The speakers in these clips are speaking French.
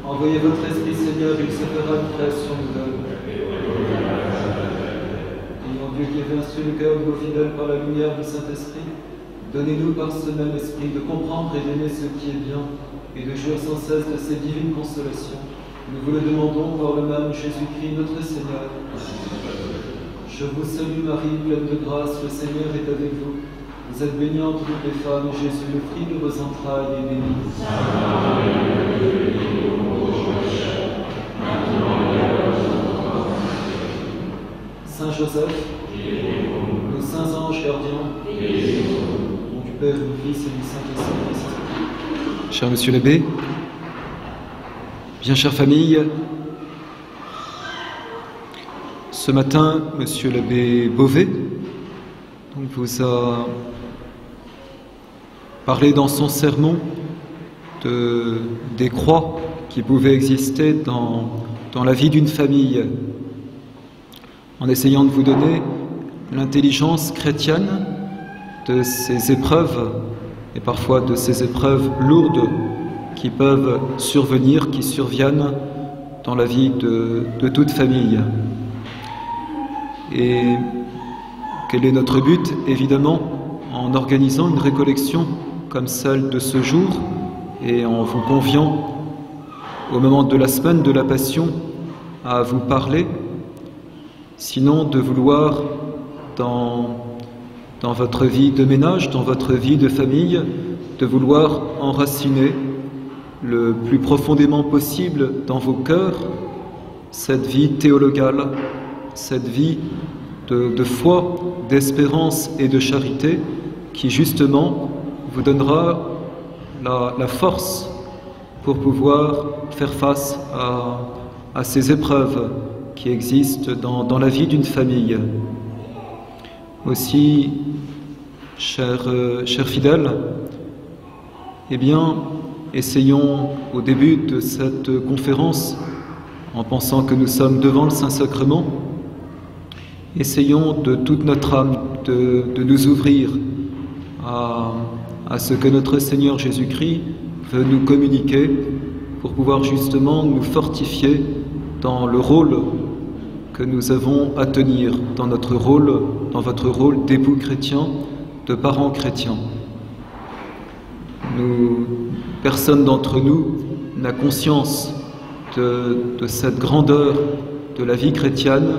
Envoyez votre Esprit, Seigneur, il se fera une création nouvelle. Ayant Dieu qui avait instruit le cœur de vos fidèles par la lumière du Saint-Esprit, donnez-nous par ce même Esprit de comprendre et d'aimer ce qui est bien et de jouir sans cesse de ces divines consolations. Nous vous le demandons par le même Jésus-Christ, notre Seigneur. Je vous salue Marie, pleine de grâce, le Seigneur est avec vous. Vous êtes bénie entre toutes les femmes, et Jésus, le fruit de vos entrailles, est béni. Saint Joseph, nos saints anges gardiens, au nom du Père, du Fils et du Saint-Esprit. Cher Monsieur l'abbé, bien chère famille, ce matin, Monsieur l'abbé Beauvais vous a parlé dans son sermon des croix qui pouvaient exister dans la vie d'une famille, en essayant de vous donner l'intelligence chrétienne de ces épreuves, et parfois de ces épreuves lourdes qui peuvent survenir, qui surviennent dans la vie de toute famille. Et quel est notre but? Évidemment, en organisant une récollection comme celle de ce jour et en vous conviant au moment de la semaine de la Passion à vous parler, sinon de vouloir dans votre vie de ménage, dans votre vie de famille, de vouloir enraciner le plus profondément possible dans vos cœurs cette vie théologale, cette vie de foi, d'espérance et de charité qui justement vous donnera la force pour pouvoir faire face à ces épreuves qui existent dans la vie d'une famille. Aussi, chers fidèles, eh bien, essayons au début de cette conférence, en pensant que nous sommes devant le Saint-Sacrement, essayons de toute notre âme de nous ouvrir à ce que notre Seigneur Jésus-Christ veut nous communiquer pour pouvoir justement nous fortifier dans le rôle que nous avons à tenir, dans notre rôle, dans votre rôle d'époux chrétien, de parents chrétiens. Personne d'entre nous n'a conscience de cette grandeur de la vie chrétienne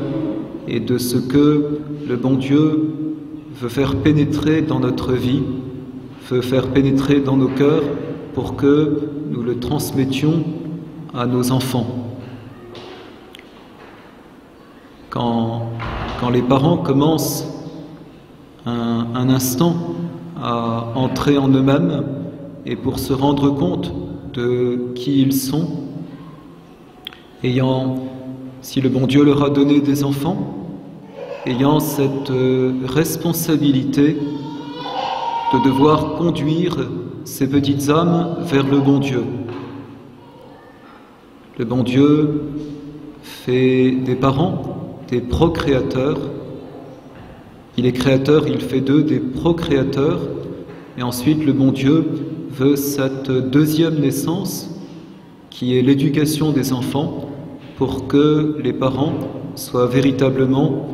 et de ce que le bon Dieu veut faire pénétrer dans notre vie, veut faire pénétrer dans nos cœurs pour que nous le transmettions à nos enfants. Quand les parents commencent un instant à entrer en eux-mêmes et pour se rendre compte de qui ils sont, si le bon Dieu leur a donné des enfants, ayant cette responsabilité de devoir conduire ces petites âmes vers le bon Dieu. Le bon Dieu fait des parents des procréateurs. Il est créateur, il fait d'eux des procréateurs. Et ensuite, le bon Dieu veut cette deuxième naissance, qui est l'éducation des enfants, pour que les parents soient véritablement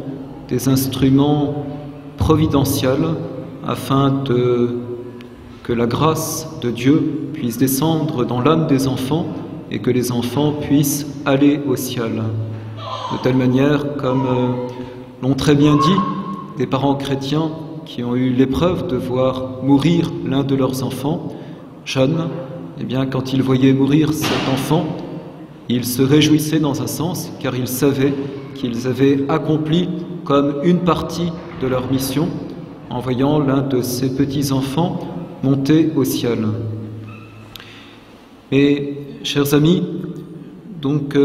des instruments providentiels afin que la grâce de Dieu puisse descendre dans l'âme des enfants et que les enfants puissent aller au ciel. De telle manière, comme l'ont très bien dit des parents chrétiens qui ont eu l'épreuve de voir mourir l'un de leurs enfants jeunes, eh bien, quand ils voyaient mourir cet enfant, ils se réjouissaient dans un sens, car ils savaient qu'ils avaient accompli comme une partie de leur mission en voyant l'un de ces petits-enfants monter au ciel. Et, chers amis, donc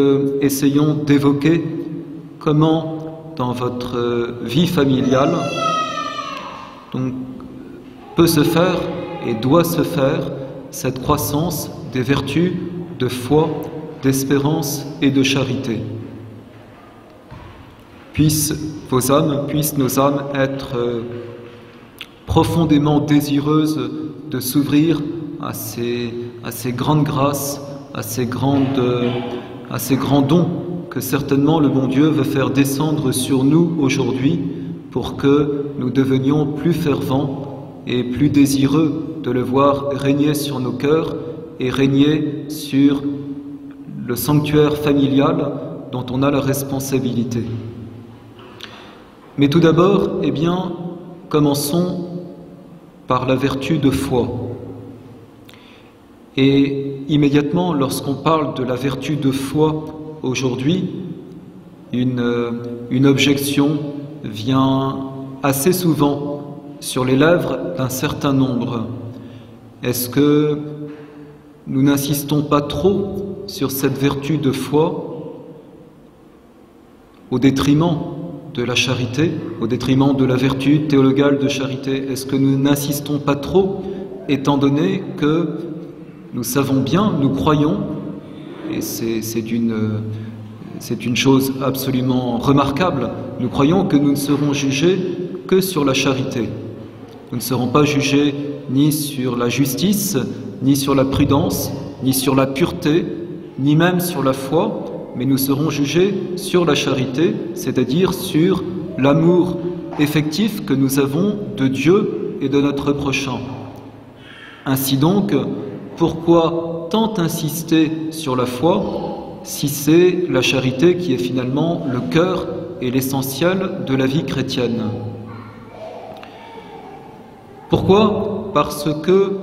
essayons d'évoquer comment, dans votre vie familiale, donc, peut se faire et doit se faire cette croissance des vertus de foi, d'espérance et de charité. Puissent nos âmes être profondément désireuses de s'ouvrir à ces grandes grâces, à ces grands dons que certainement le bon Dieu veut faire descendre sur nous aujourd'hui pour que nous devenions plus fervents et plus désireux de le voir régner sur nos cœurs et régner sur le sanctuaire familial dont on a la responsabilité. Mais tout d'abord, eh bien, commençons par la vertu de foi. Et immédiatement, lorsqu'on parle de la vertu de foi aujourd'hui, une objection vient assez souvent sur les lèvres d'un certain nombre. Est-ce que nous n'insistons pas trop sur cette vertu de foi au détriment de la charité, au détriment de la vertu théologale de charité? Est-ce que nous n'insistons pas trop, étant donné que nous savons bien, nous croyons, et c'est une chose absolument remarquable, nous croyons que nous ne serons jugés que sur la charité. Nous ne serons pas jugés ni sur la justice, ni sur la prudence, ni sur la pureté, ni même sur la foi, mais nous serons jugés sur la charité, c'est-à-dire sur l'amour effectif que nous avons de Dieu et de notre prochain. Ainsi donc, pourquoi tant insister sur la foi si c'est la charité qui est finalement le cœur et l'essentiel de la vie chrétienne? Pourquoi? Parce que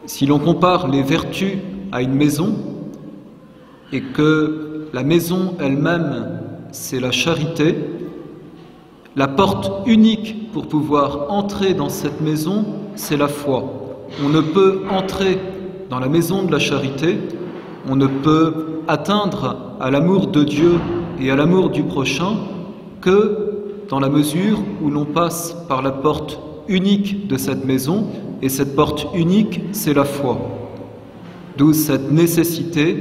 si l'on compare les vertus à une maison et que la maison elle-même c'est la charité, la porte unique pour pouvoir entrer dans cette maison, c'est la foi. On ne peut entrer dans la maison de la charité, on ne peut atteindre à l'amour de Dieu et à l'amour du prochain que dans la mesure où l'on passe par la porte unique de cette maison, et cette porte unique, c'est la foi. D'où cette nécessité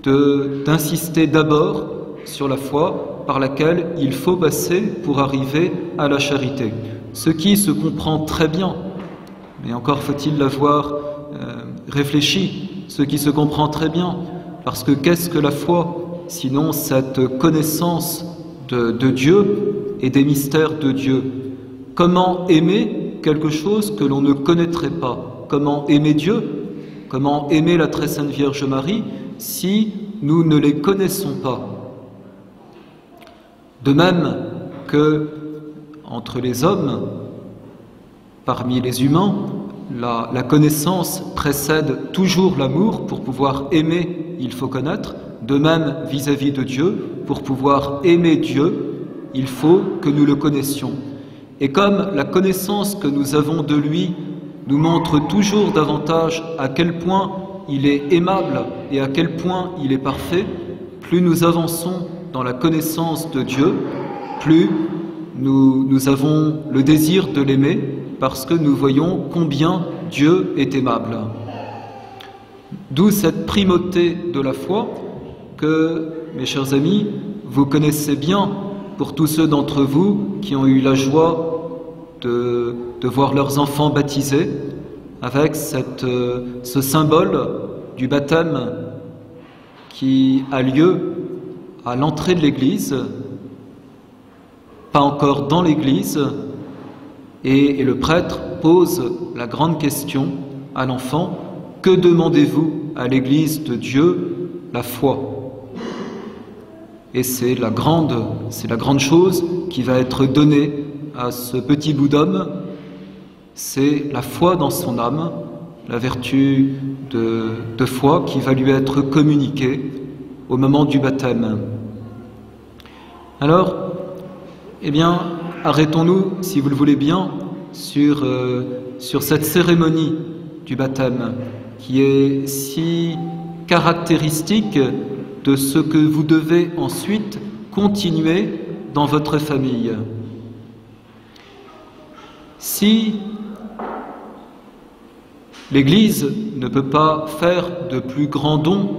d'insister d'abord sur la foi par laquelle il faut passer pour arriver à la charité. Ce qui se comprend très bien, mais encore faut-il l'avoir réfléchi, ce qui se comprend très bien, parce que qu'est-ce que la foi, sinon cette connaissance de Dieu et des mystères de Dieu? Comment aimer quelque chose que l'on ne connaîtrait pas? Comment aimer Dieu? Comment aimer la très sainte Vierge Marie si nous ne les connaissons pas? De même que entre les hommes, parmi les humains, la connaissance précède toujours l'amour. Pour pouvoir aimer, il faut connaître. De même, vis-à-vis de Dieu, pour pouvoir aimer Dieu, il faut que nous le connaissions. Et comme la connaissance que nous avons de lui nous montre toujours davantage à quel point il est aimable et à quel point il est parfait, plus nous avançons dans la connaissance de Dieu, plus nous avons le désir de l'aimer, parce que nous voyons combien Dieu est aimable. D'où cette primauté de la foi que, mes chers amis, vous connaissez bien pour tous ceux d'entre vous qui ont eu la joie de voir leurs enfants baptisés, avec ce symbole du baptême qui a lieu à l'entrée de l'église, pas encore dans l'église, et le prêtre pose la grande question à l'enfant: que demandez-vous à l'église de Dieu? La foi. Et c'est la grande chose qui va être donnée à ce petit bout d'homme, c'est la foi dans son âme, la vertu de foi qui va lui être communiquée au moment du baptême. Alors, eh bien, arrêtons-nous, si vous le voulez bien, sur cette cérémonie du baptême qui est si caractéristique de ce que vous devez ensuite continuer dans votre famille. Si l'Église ne peut pas faire de plus grands dons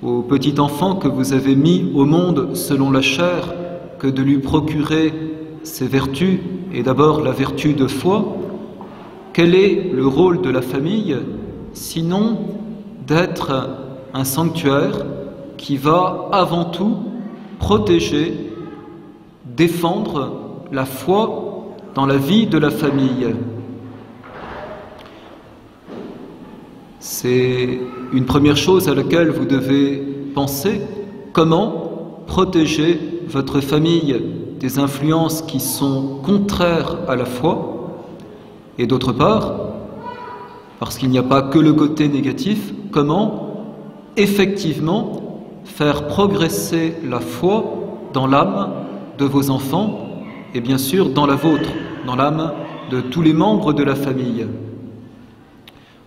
au petit enfant que vous avez mis au monde selon la chair que de lui procurer ses vertus, et d'abord la vertu de foi, quel est le rôle de la famille sinon d'être un sanctuaire qui va avant tout protéger, défendre la foi dans la vie de la famille. C'est une première chose à laquelle vous devez penser, comment protéger votre famille des influences qui sont contraires à la foi, et d'autre part, parce qu'il n'y a pas que le côté négatif, comment effectivement faire progresser la foi dans l'âme de vos enfants et bien sûr dans la vôtre, dans l'âme de tous les membres de la famille.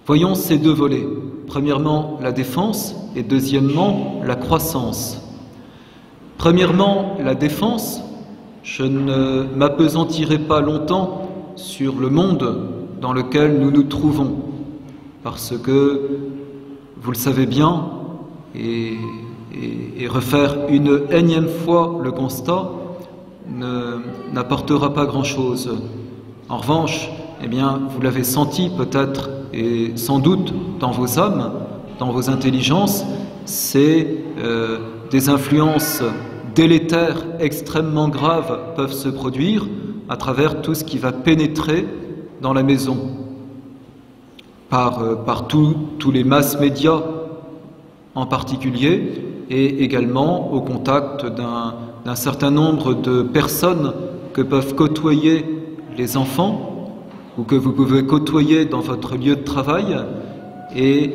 Voyons ces deux volets. Premièrement, la défense et deuxièmement, la croissance. Premièrement, la défense. Je ne m'appesantirai pas longtemps sur le monde dans lequel nous nous trouvons, parce que, vous le savez bien, et refaire une énième fois le constat n'apportera pas grand-chose. En revanche, eh bien, vous l'avez senti peut-être et sans doute dans vos âmes, dans vos intelligences, c'est des influences délétères extrêmement graves peuvent se produire à travers tout ce qui va pénétrer dans la maison, par tous les masses médias en particulier, et également au contact d'un certain nombre de personnes que peuvent côtoyer les enfants ou que vous pouvez côtoyer dans votre lieu de travail, et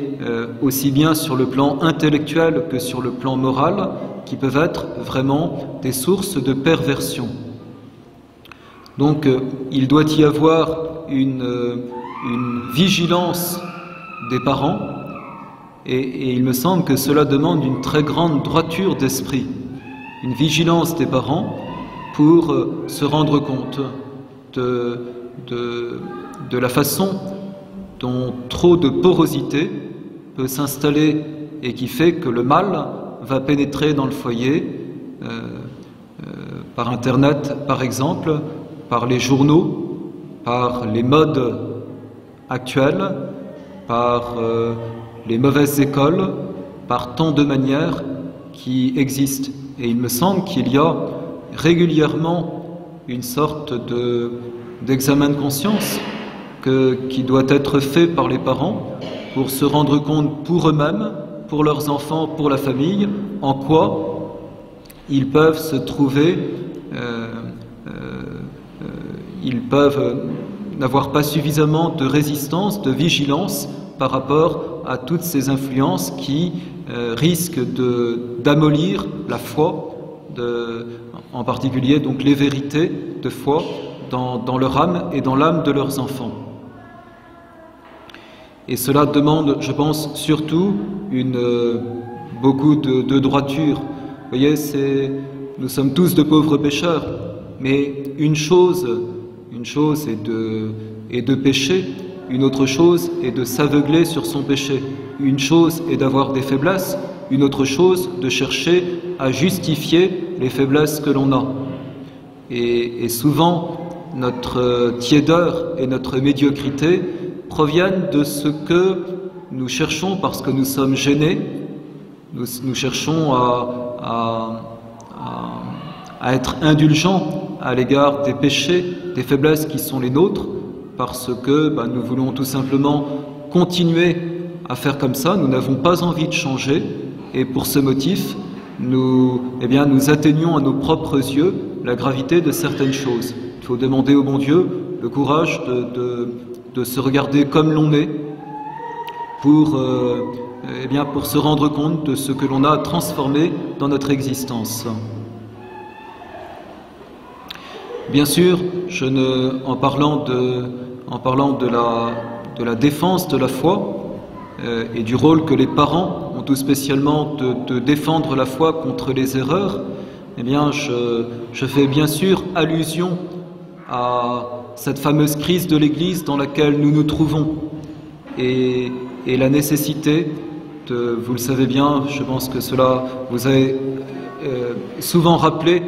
aussi bien sur le plan intellectuel que sur le plan moral, qui peuvent être vraiment des sources de perversion. Donc il doit y avoir une vigilance des parents, et il me semble que cela demande une très grande droiture d'esprit, une vigilance des parents pour se rendre compte de la façon dont trop de porosité peut s'installer et qui fait que le mal va pénétrer dans le foyer, par Internet par exemple, par les journaux, par les modes actuelles, par les mauvaises écoles, par tant de manières qui existent. Et il me semble qu'il y a régulièrement une sorte d'examen de conscience qui doit être fait par les parents pour se rendre compte pour eux-mêmes, pour leurs enfants, pour la famille, en quoi ils peuvent se trouver, ils peuvent n'avoir pas suffisamment de résistance, de vigilance par rapport à toutes ces influences qui risquent d'amollir la foi, en particulier donc les vérités de foi dans leur âme et dans l'âme de leurs enfants. Et cela demande, je pense, surtout beaucoup de droiture. Vous voyez, nous sommes tous de pauvres pécheurs, mais une chose est de pécher, une autre chose est de s'aveugler sur son péché. Une chose est d'avoir des faiblesses, une autre chose de chercher à justifier les faiblesses que l'on a. Et souvent, notre tiédeur et notre médiocrité proviennent de ce que nous cherchons parce que nous sommes gênés. Nous cherchons à être indulgents à l'égard des péchés, des faiblesses qui sont les nôtres, parce que nous voulons tout simplement continuer à faire comme ça. Nous n'avons pas envie de changer, et pour ce motif, nous atteignons à nos propres yeux la gravité de certaines choses. Il faut demander au bon Dieu le courage de se regarder comme l'on est pour se rendre compte de ce que l'on a transformé dans notre existence. Bien sûr, en parlant de la défense de la foi et du rôle que les parents ont tout spécialement de défendre la foi contre les erreurs, je fais bien sûr allusion à cette fameuse crise de l'Église dans laquelle nous nous trouvons et la nécessité vous le savez bien, je pense que cela vous est souvent rappelé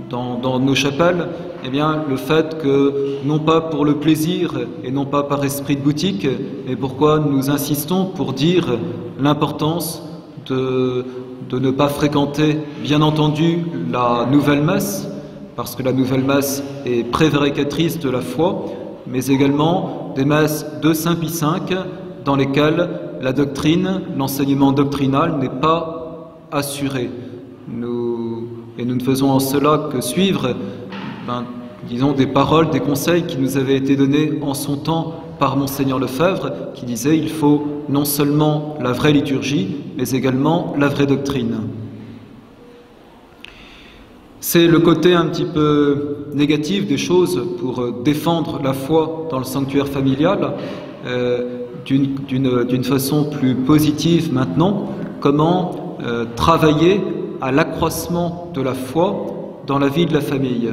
dans nos chapelles, eh bien, le fait que, non pas pour le plaisir et non pas par esprit de boutique, mais pourquoi nous insistons pour dire l'importance de ne pas fréquenter, bien entendu, la nouvelle messe, parce que la nouvelle messe est prévaricatrice de la foi, mais également des messes de Saint Pie V dans lesquelles la doctrine, l'enseignement doctrinal n'est pas assuré. Nous ne faisons en cela que suivre, disons, des paroles, des conseils qui nous avaient été donnés en son temps par Monseigneur Lefebvre, qui disait il faut non seulement la vraie liturgie, mais également la vraie doctrine. C'est le côté un petit peu négatif des choses pour défendre la foi dans le sanctuaire familial. D'une façon plus positive maintenant, comment travailler à l'accroissement de la foi dans la vie de la famille.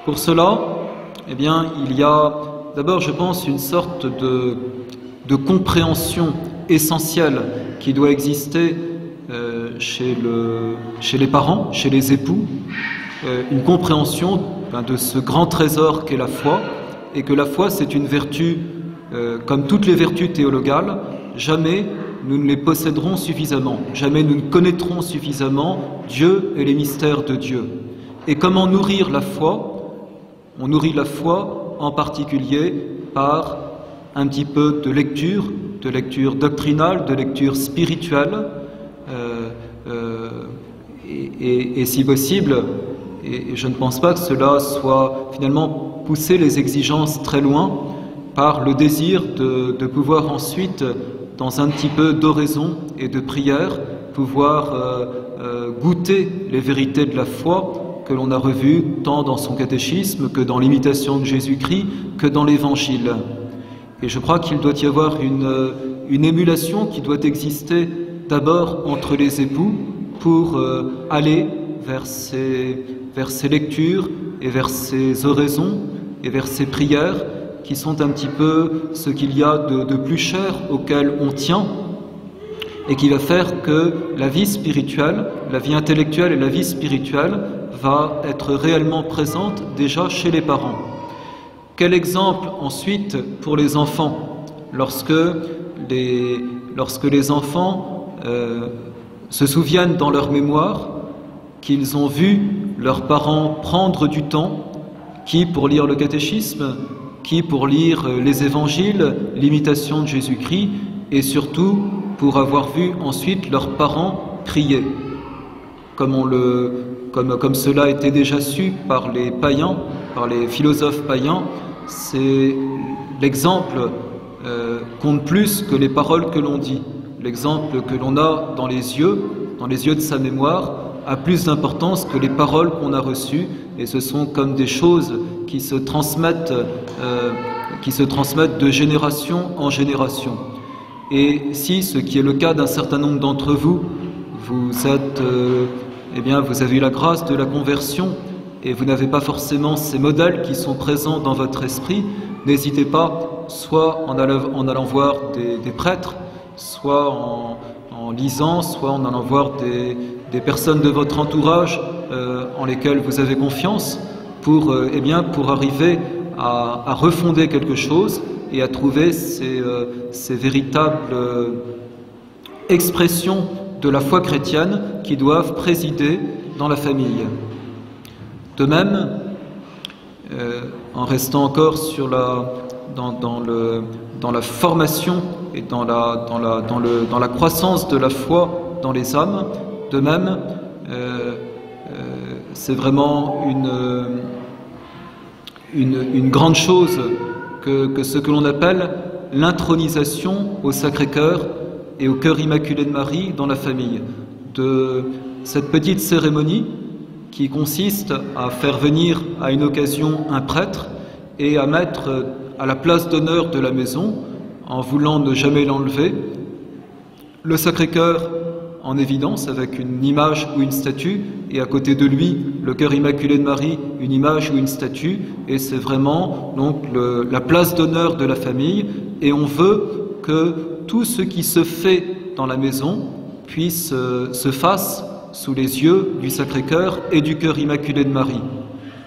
Pour cela, eh bien, il y a d'abord, je pense, une sorte de compréhension essentielle qui doit exister chez les parents, chez les époux, une compréhension de ce grand trésor qu'est la foi, et que la foi, c'est une vertu, comme toutes les vertus théologales, jamais nous ne les posséderons suffisamment, jamais nous ne connaîtrons suffisamment Dieu et les mystères de Dieu. Et comment nourrir la foi? On nourrit la foi en particulier par un petit peu de lecture doctrinale, de lecture spirituelle, et si possible, et je ne pense pas que cela soit finalement pousser les exigences très loin, par le désir de pouvoir ensuite, dans un petit peu d'oraison et de prière, pouvoir goûter les vérités de la foi que l'on a revues tant dans son catéchisme que dans l'imitation de Jésus-Christ, que dans l'Évangile. Et je crois qu'il doit y avoir une émulation qui doit exister d'abord entre les époux pour aller vers ces lectures et vers ces oraisons et vers ces prières qui sont un petit peu ce qu'il y a de plus cher auquel on tient et qui va faire que la vie spirituelle, la vie intellectuelle et la vie spirituelle va être réellement présente déjà chez les parents. Quel exemple ensuite pour les enfants lorsque les enfants se souviennent dans leur mémoire qu'ils ont vu leurs parents prendre du temps, qui pour lire le catéchisme, qui pour lire les évangiles, l'imitation de Jésus-Christ, et surtout pour avoir vu ensuite leurs parents prier, comme cela était déjà su par les païens, par les philosophes païens. C'est l'exemple compte plus que les paroles que l'on dit. L'exemple que l'on a dans les yeux de sa mémoire, a plus d'importance que les paroles qu'on a reçues, et ce sont comme des choses qui se transmettent de génération en génération. Et si, ce qui est le cas d'un certain nombre d'entre vous, vous avez eu la grâce de la conversion et vous n'avez pas forcément ces modèles qui sont présents dans votre esprit, n'hésitez pas, soit en allant voir des prêtres, soit en lisant, soit en allant voir des personnes de votre entourage en lesquelles vous avez confiance, pour arriver à refonder quelque chose et à trouver ces véritables expressions de la foi chrétienne qui doivent présider dans la famille. De même, en restant encore dans la formation et dans la croissance de la foi dans les âmes, de même, c'est vraiment une grande chose que ce que l'on appelle l'intronisation au Sacré-Cœur et au Cœur Immaculé de Marie dans la famille. De cette petite cérémonie qui consiste à faire venir à une occasion un prêtre et à mettre à la place d'honneur de la maison, en voulant ne jamais l'enlever, le Sacré-Cœur en évidence avec une image ou une statue, et à côté de lui le Cœur Immaculé de Marie, une image ou une statue, et c'est vraiment donc la place d'honneur de la famille, et on veut que tout ce qui se fait dans la maison puisse se fasse sous les yeux du Sacré-Cœur et du Cœur Immaculé de Marie.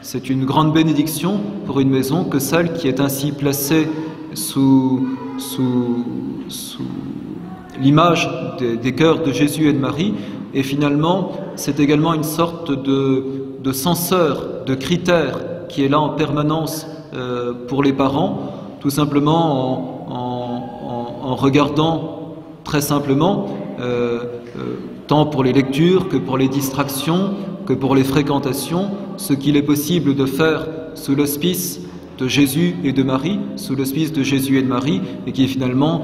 C'est une grande bénédiction pour une maison que celle qui est ainsi placée sous l'image des cœurs de Jésus et de Marie. Et finalement, c'est également une sorte de censeur, de critère qui est là en permanence pour les parents, tout simplement en regardant très simplement, tant pour les lectures que pour les distractions, que pour les fréquentations, ce qu'il est possible de faire sous l'hospice de Jésus et de Marie, sous l'hospice de Jésus et de Marie, et qui finalement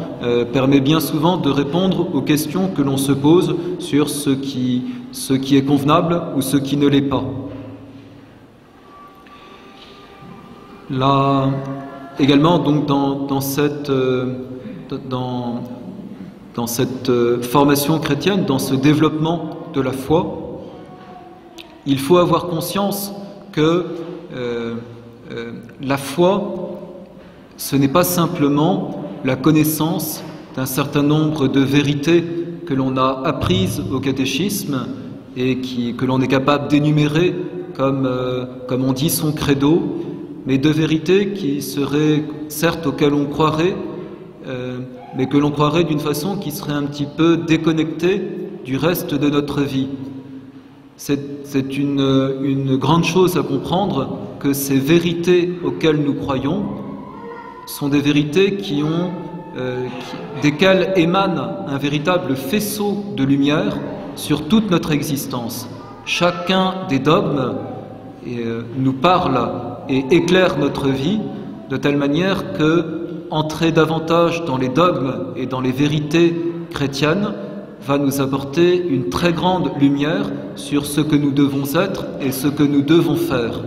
permet bien souvent de répondre aux questions que l'on se pose sur ce qui est convenable ou ce qui ne l'est pas. Là, également, donc, dans cette formation chrétienne, dans ce développement de la foi, il faut avoir conscience que la foi, ce n'est pas simplement la connaissance d'un certain nombre de vérités que l'on a apprises au catéchisme et que l'on est capable d'énumérer comme on dit son credo, mais de vérités qui seraient certes auxquelles on croirait, mais que l'on croirait d'une façon qui serait un petit peu déconnectée du reste de notre vie. C'est une grande chose à comprendre que ces vérités auxquelles nous croyons sont des vérités desquelles émane un véritable faisceau de lumière sur toute notre existence. Chacun des dogmes nous parle et éclaire notre vie de telle manière que entrer davantage dans les dogmes et dans les vérités chrétiennes va nous apporter une très grande lumière sur ce que nous devons être et ce que nous devons faire.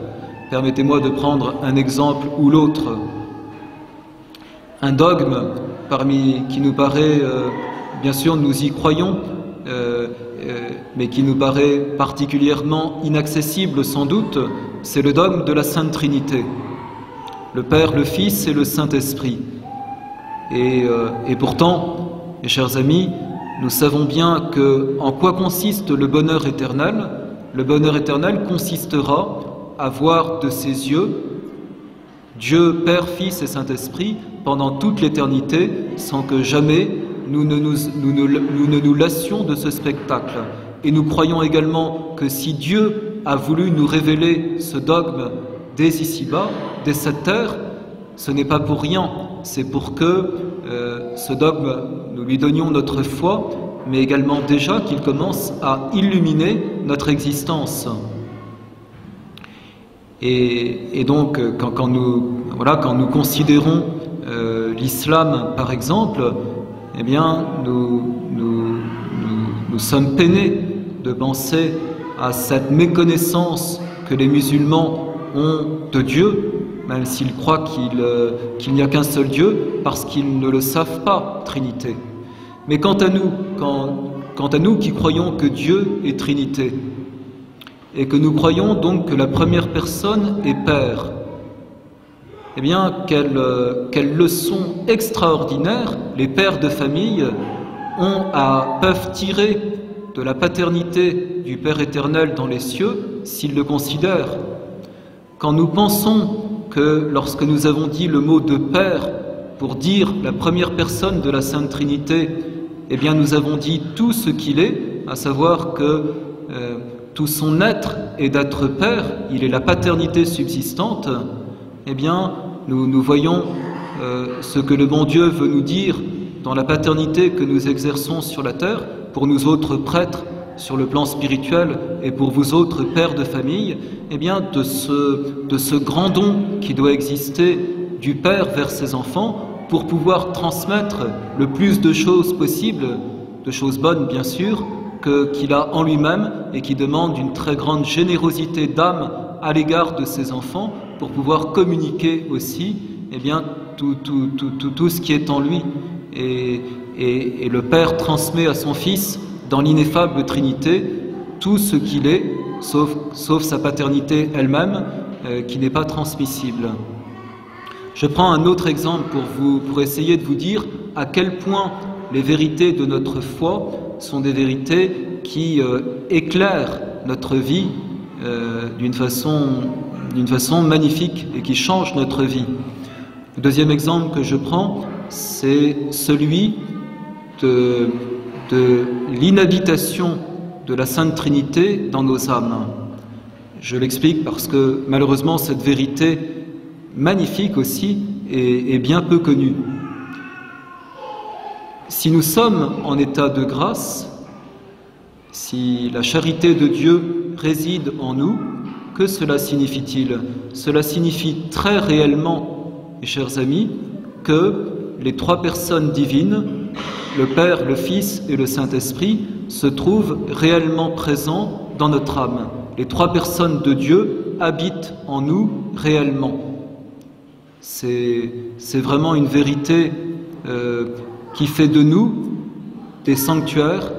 Permettez-moi de prendre un exemple ou l'autre. Un dogme qui nous paraît, bien sûr nous y croyons, mais qui nous paraît particulièrement inaccessible sans doute, c'est le dogme de la Sainte Trinité. Le Père, le Fils et le Saint-Esprit. Et pourtant, mes chers amis, nous savons bien en quoi consiste le bonheur éternel. Le bonheur éternel consistera à voir de ses yeux Dieu, Père, Fils et Saint-Esprit pendant toute l'éternité, sans que jamais nous ne nous lassions de ce spectacle. Et nous croyons également que si Dieu a voulu nous révéler ce dogme dès ici-bas, dès cette terre, ce n'est pas pour rien, c'est pour que ce dogme, nous lui donnions notre foi, mais également déjà qu'il commence à illuminer notre existence. Et donc, quand nous considérons l'islam, par exemple, eh bien, nous sommes peinés de penser à cette méconnaissance que les musulmans ont de Dieu, même s'ils croient qu'il n'y a qu'un seul Dieu, parce qu'ils ne le savent pas, Trinité. Mais quant à nous qui croyons que Dieu est Trinité, et que nous croyons donc que la première personne est Père, eh bien, quelle leçon extraordinaire les pères de famille peuvent tirer de la paternité du Père éternel dans les cieux s'ils le considèrent. Quand nous pensons que lorsque nous avons dit le mot de Père pour dire la première personne de la Sainte Trinité, eh bien nous avons dit tout ce qu'il est, à savoir que tout son être est d'être Père, il est la paternité subsistante, eh bien nous voyons ce que le bon Dieu veut nous dire dans la paternité que nous exerçons sur la terre, pour nous autres prêtres sur le plan spirituel et pour vous autres pères de famille, eh bien de ce grand don qui doit exister du Père vers ses enfants pour pouvoir transmettre le plus de choses possibles, de choses bonnes bien sûr, qu'il a en lui-même et qui demande une très grande générosité d'âme à l'égard de ses enfants pour pouvoir communiquer aussi eh bien, tout ce qui est en lui. Et le Père transmet à son Fils, dans l'ineffable Trinité, tout ce qu'il est, sauf sa paternité elle-même, qui n'est pas transmissible. Je prends un autre exemple pour essayer de vous dire à quel point les vérités de notre foi sont des vérités qui éclaire notre vie d'une façon magnifique et qui change notre vie. Le deuxième exemple que je prends, c'est celui de l'inhabitation de la Sainte Trinité dans nos âmes. Je l'explique parce que malheureusement cette vérité magnifique aussi est bien peu connue. Si nous sommes en état de grâce, si la charité de Dieu réside en nous, que cela signifie-t-il? Cela signifie très réellement, mes chers amis, que les trois personnes divines, le Père, le Fils et le Saint-Esprit, se trouvent réellement présents dans notre âme. Les trois personnes de Dieu habitent en nous réellement. C'est vraiment une vérité qui fait de nous des sanctuaires,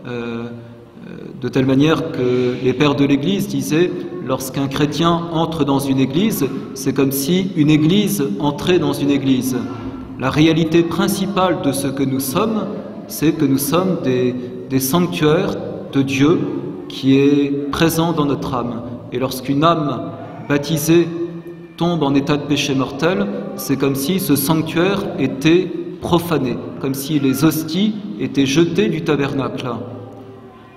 de telle manière que les pères de l'Église disaient, lorsqu'un chrétien entre dans une église, c'est comme si une église entrait dans une église. La réalité principale de ce que nous sommes, c'est que nous sommes des sanctuaires de Dieu qui est présent dans notre âme. Et lorsqu'une âme baptisée tombe en état de péché mortel, c'est comme si ce sanctuaire était profané, comme si les hosties étaient jetées du tabernacle.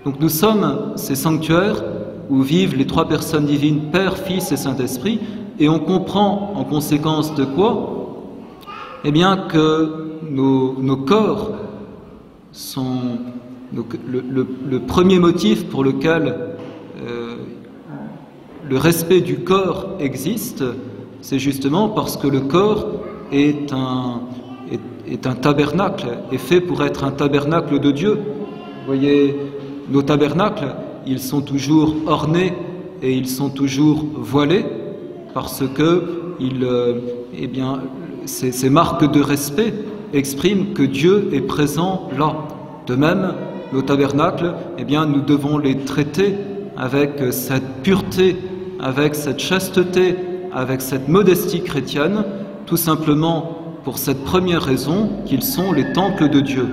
Donc nous sommes ces sanctuaires où vivent les trois personnes divines, Père, Fils et Saint-Esprit, et on comprend en conséquence de quoi? Eh bien que nos corps sont... Le premier motif pour lequel le respect du corps existe, c'est justement parce que le corps est un tabernacle, est fait pour être un tabernacle de Dieu. Vous voyez, nos tabernacles, ils sont toujours ornés et ils sont toujours voilés parce que ces marques de respect expriment que Dieu est présent là. De même, nos tabernacles, nous devons les traiter avec cette pureté, avec cette chasteté, avec cette modestie chrétienne, tout simplement pour cette première raison qu'ils sont les temples de Dieu.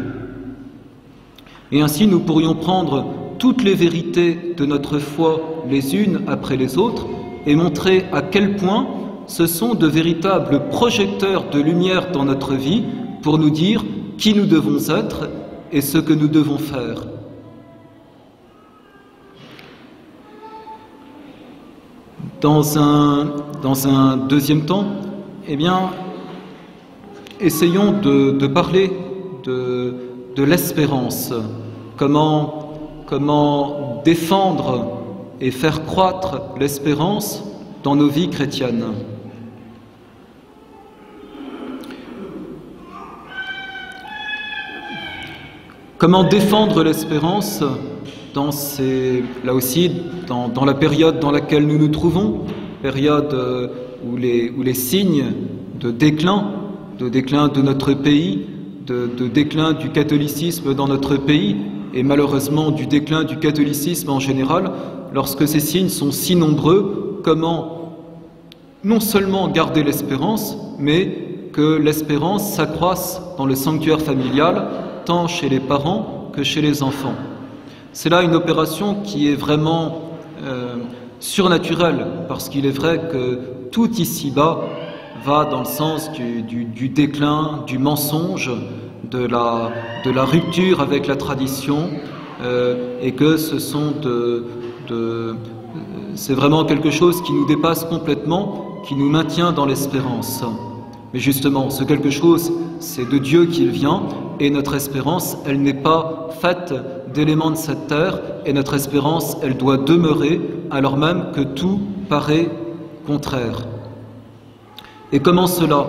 Et ainsi, nous pourrions prendre toutes les vérités de notre foi les unes après les autres et montrer à quel point ce sont de véritables projecteurs de lumière dans notre vie pour nous dire qui nous devons être et ce que nous devons faire. Dans un deuxième temps, essayons de parler de l'espérance. Comment défendre et faire croître l'espérance dans nos vies chrétiennes. Comment défendre l'espérance dans la période dans laquelle nous nous trouvons, période où les signes de déclin de notre pays, de déclin du catholicisme dans notre pays, et malheureusement du déclin du catholicisme en général, lorsque ces signes sont si nombreux, comment non seulement garder l'espérance, mais que l'espérance s'accroisse dans le sanctuaire familial, tant chez les parents que chez les enfants. C'est là une opération qui est vraiment surnaturelle, parce qu'il est vrai que tout ici-bas va dans le sens du déclin, du mensonge, de la rupture avec la tradition, et que c'est vraiment quelque chose qui nous dépasse complètement, qui nous maintient dans l'espérance. Mais justement, ce quelque chose, c'est de Dieu qu'il vient, et notre espérance, elle n'est pas faite d'éléments de cette terre, et notre espérance, elle doit demeurer, alors même que tout paraît contraire. Et comment cela?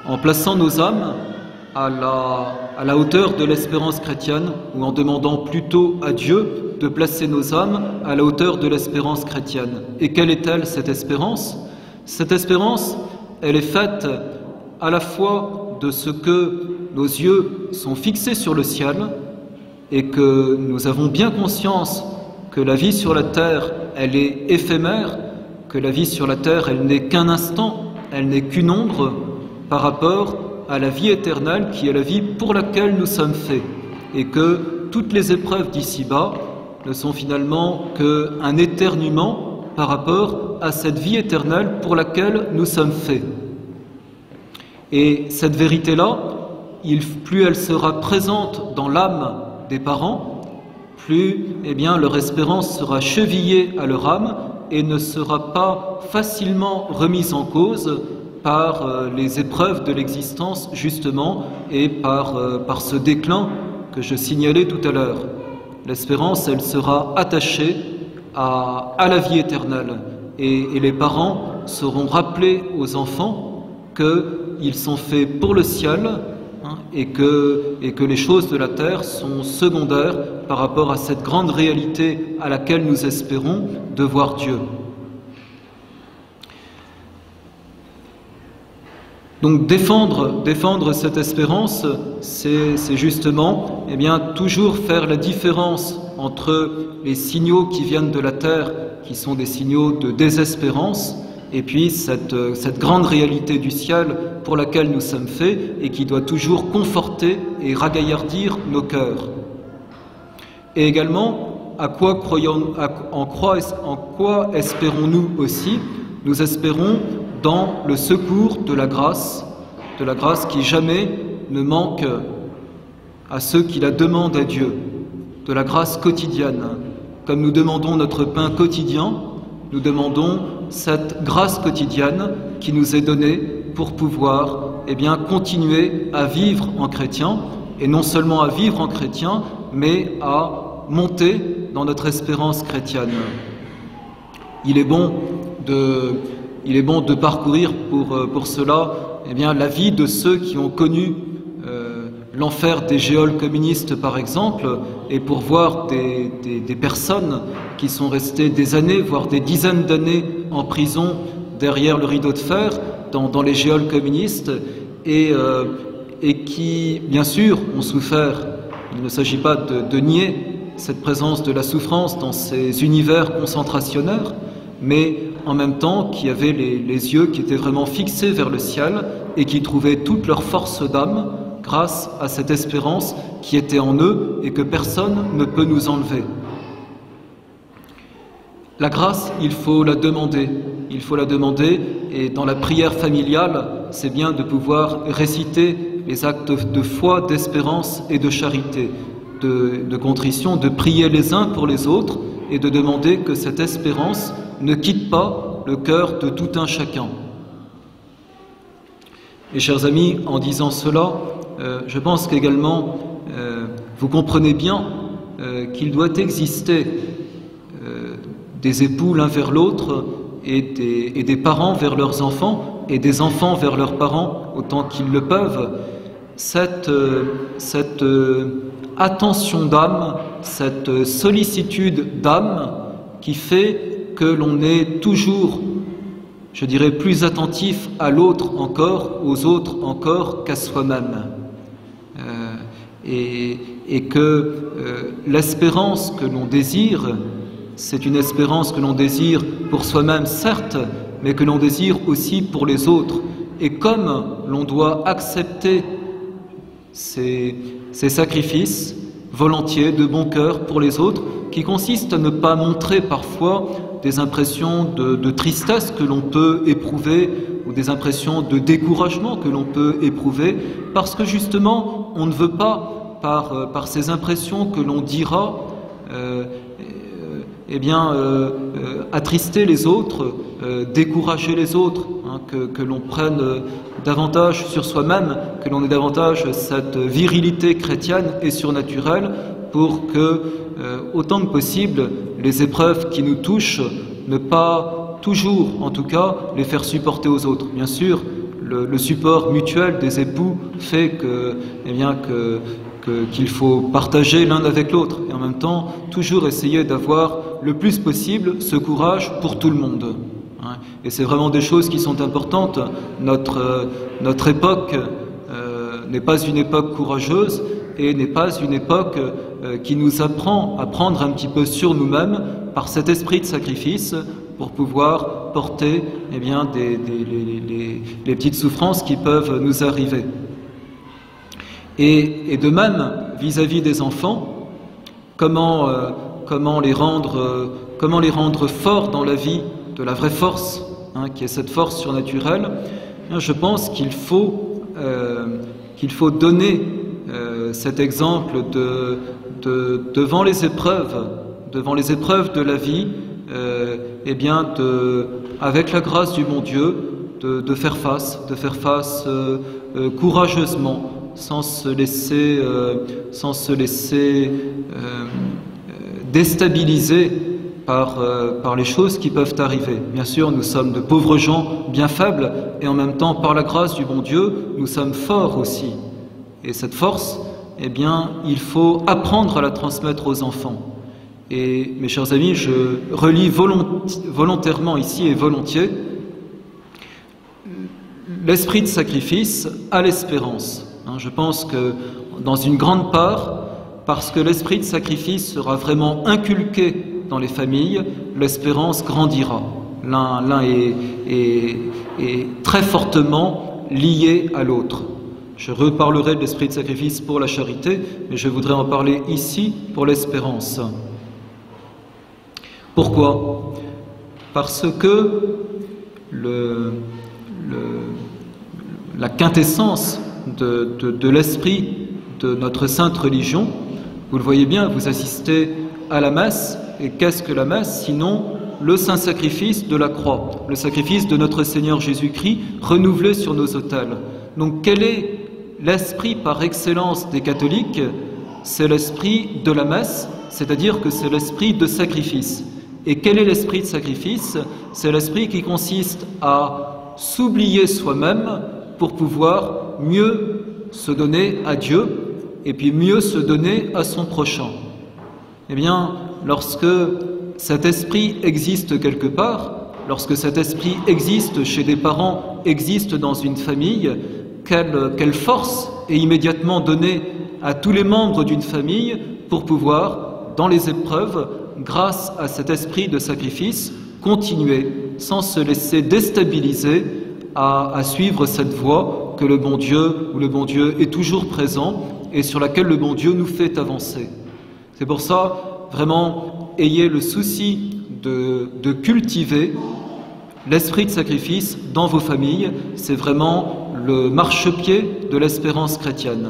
En plaçant nos âmes à la hauteur de l'espérance chrétienne, ou en demandant plutôt à Dieu de placer nos âmes à la hauteur de l'espérance chrétienne. Et quelle est-elle, cette espérance? Cette espérance, elle est faite à la fois de ce que nos yeux sont fixés sur le ciel et que nous avons bien conscience que la vie sur la terre, elle est éphémère, que la vie sur la terre, elle n'est qu'un instant, elle n'est qu'une ombre par rapport à la vie éternelle qui est la vie pour laquelle nous sommes faits. et que toutes les épreuves d'ici-bas ne sont finalement qu'un éternuement par rapport à cette vie éternelle pour laquelle nous sommes faits. Et cette vérité-là, plus elle sera présente dans l'âme des parents, plus leur espérance sera chevillée à leur âme et ne sera pas facilement remise en cause par les épreuves de l'existence, justement, et par ce déclin que je signalais tout à l'heure. L'espérance, elle sera attachée à la vie éternelle. Et les parents seront rappelés aux enfants qu'ils sont faits pour le ciel, et que les choses de la terre sont secondaires par rapport à cette grande réalité à laquelle nous espérons de voir Dieu. Donc défendre cette espérance, c'est justement toujours faire la différence entre les signaux qui viennent de la terre, qui sont des signaux de désespérance, et puis cette grande réalité du ciel pour laquelle nous sommes faits et qui doit toujours conforter et ragaillardir nos cœurs. Et également, en quoi espérons-nous aussi? Nous espérons dans le secours de la grâce qui jamais ne manque à ceux qui la demandent à Dieu, de la grâce quotidienne. Comme nous demandons notre pain quotidien, nous demandons cette grâce quotidienne qui nous est donnée pour pouvoir continuer à vivre en chrétien, et non seulement à vivre en chrétien, mais à monter dans notre espérance chrétienne. Il est bon de parcourir pour cela la vie de ceux qui ont connu l'enfer des geôles communistes, par exemple, et pour voir des personnes qui sont restées des années, voire des dizaines d'années en prison derrière le rideau de fer, dans les geôles communistes, et qui, bien sûr, ont souffert. Il ne s'agit pas de nier cette présence de la souffrance dans ces univers concentrationnaires, mais en même temps qui avaient les yeux qui étaient vraiment fixés vers le ciel et qui trouvaient toute leur force d'âme grâce à cette espérance qui était en eux et que personne ne peut nous enlever. La grâce, il faut la demander, et dans la prière familiale, c'est bien de pouvoir réciter les actes de foi, d'espérance et de charité, de contrition, de prier les uns pour les autres et de demander que cette espérance ne quitte pas le cœur de tout un chacun. Et chers amis, en disant cela, je pense qu'également vous comprenez bien qu'il doit exister des époux l'un vers l'autre et des parents vers leurs enfants et des enfants vers leurs parents autant qu'ils le peuvent. Cette attention d'âme, cette sollicitude d'âme qui fait que l'on est toujours, je dirais, plus attentif à l'autre encore, aux autres encore qu'à soi-même. Et que l'espérance que l'on désire, c'est une espérance que l'on désire pour soi-même, certes, mais que l'on désire aussi pour les autres. Et comme l'on doit accepter ces sacrifices volontiers, de bon cœur pour les autres, qui consistent à ne pas montrer parfois des impressions de tristesse que l'on peut éprouver ou des impressions de découragement que l'on peut éprouver, parce que justement, on ne veut pas, par ces impressions que l'on dira, attrister les autres, décourager les autres, que l'on prenne davantage sur soi-même, que l'on ait davantage cette virilité chrétienne et surnaturelle pour que, autant que possible, les épreuves qui nous touchent, ne pas toujours, en tout cas, les faire supporter aux autres. Bien sûr, le support mutuel des époux fait qu'il faut partager l'un avec l'autre et en même temps toujours essayer d'avoir le plus possible ce courage pour tout le monde. Et c'est vraiment des choses qui sont importantes. Notre époque n'est pas une époque courageuse et n'est pas une époque qui nous apprend à prendre un petit peu sur nous-mêmes par cet esprit de sacrifice pour pouvoir porter les petites souffrances qui peuvent nous arriver. Et de même, vis-à-vis des enfants, comment les rendre forts dans la vie, de la vraie force, qui est cette force surnaturelle. Je pense qu'il faut donner cet exemple devant les épreuves de la vie, avec la grâce du bon Dieu, de faire face courageusement, sans se laisser déstabiliser par les choses qui peuvent arriver. Bien sûr, nous sommes de pauvres gens bien faibles, et en même temps, par la grâce du bon Dieu, nous sommes forts aussi. Et cette force, il faut apprendre à la transmettre aux enfants. Et mes chers amis, je relis volontairement ici et volontiers l'esprit de sacrifice à l'espérance. Je pense que dans une grande part, parce que l'esprit de sacrifice sera vraiment inculqué dans les familles, l'espérance grandira. L'un est très fortement lié à l'autre. Je reparlerai de l'esprit de sacrifice pour la charité, mais je voudrais en parler ici pour l'espérance. Pourquoi? Parce que la quintessence de l'esprit de notre sainte religion, vous le voyez bien, vous assistez à la messe, et qu'est-ce que la messe sinon le saint sacrifice de la croix, le sacrifice de notre Seigneur Jésus-Christ renouvelé sur nos autels. Donc quel est l'esprit par excellence des catholiques? C'est l'esprit de la messe, c'est-à-dire que c'est l'esprit de sacrifice. Et quel est l'esprit de sacrifice? C'est l'esprit qui consiste à s'oublier soi-même pour pouvoir mieux se donner à Dieu et puis mieux se donner à son prochain. Eh bien, lorsque cet esprit existe quelque part, lorsque cet esprit existe chez des parents, existe dans une famille, quelle force est immédiatement donnée à tous les membres d'une famille pour pouvoir, dans les épreuves, grâce à cet esprit de sacrifice, continuer sans se laisser déstabiliser à suivre cette voie que le bon Dieu, où le bon Dieu est toujours présent et sur laquelle le bon Dieu nous fait avancer. C'est pour ça, vraiment, ayez le souci de cultiver l'esprit de sacrifice dans vos familles. C'est vraiment le marchepied de l'espérance chrétienne.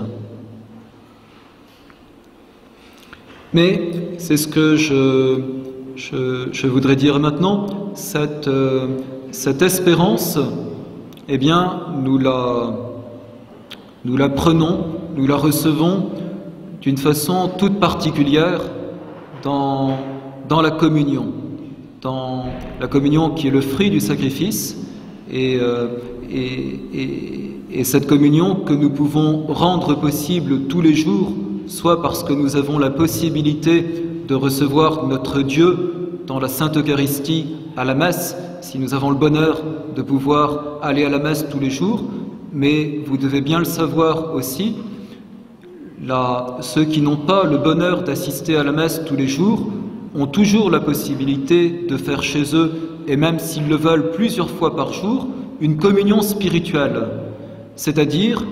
Mais c'est ce que je voudrais dire maintenant. Cette espérance, eh bien, nous la prenons, nous la recevons d'une façon toute particulière dans la communion qui est le fruit du sacrifice, et cette communion que nous pouvons rendre possible tous les jours, soit parce que nous avons la possibilité de recevoir notre Dieu dans la Sainte Eucharistie à la messe, si nous avons le bonheur de pouvoir aller à la messe tous les jours, mais vous devez bien le savoir aussi, ceux qui n'ont pas le bonheur d'assister à la messe tous les jours ont toujours la possibilité de faire chez eux, et même s'ils le veulent plusieurs fois par jour, une communion spirituelle. C'est-à-dire,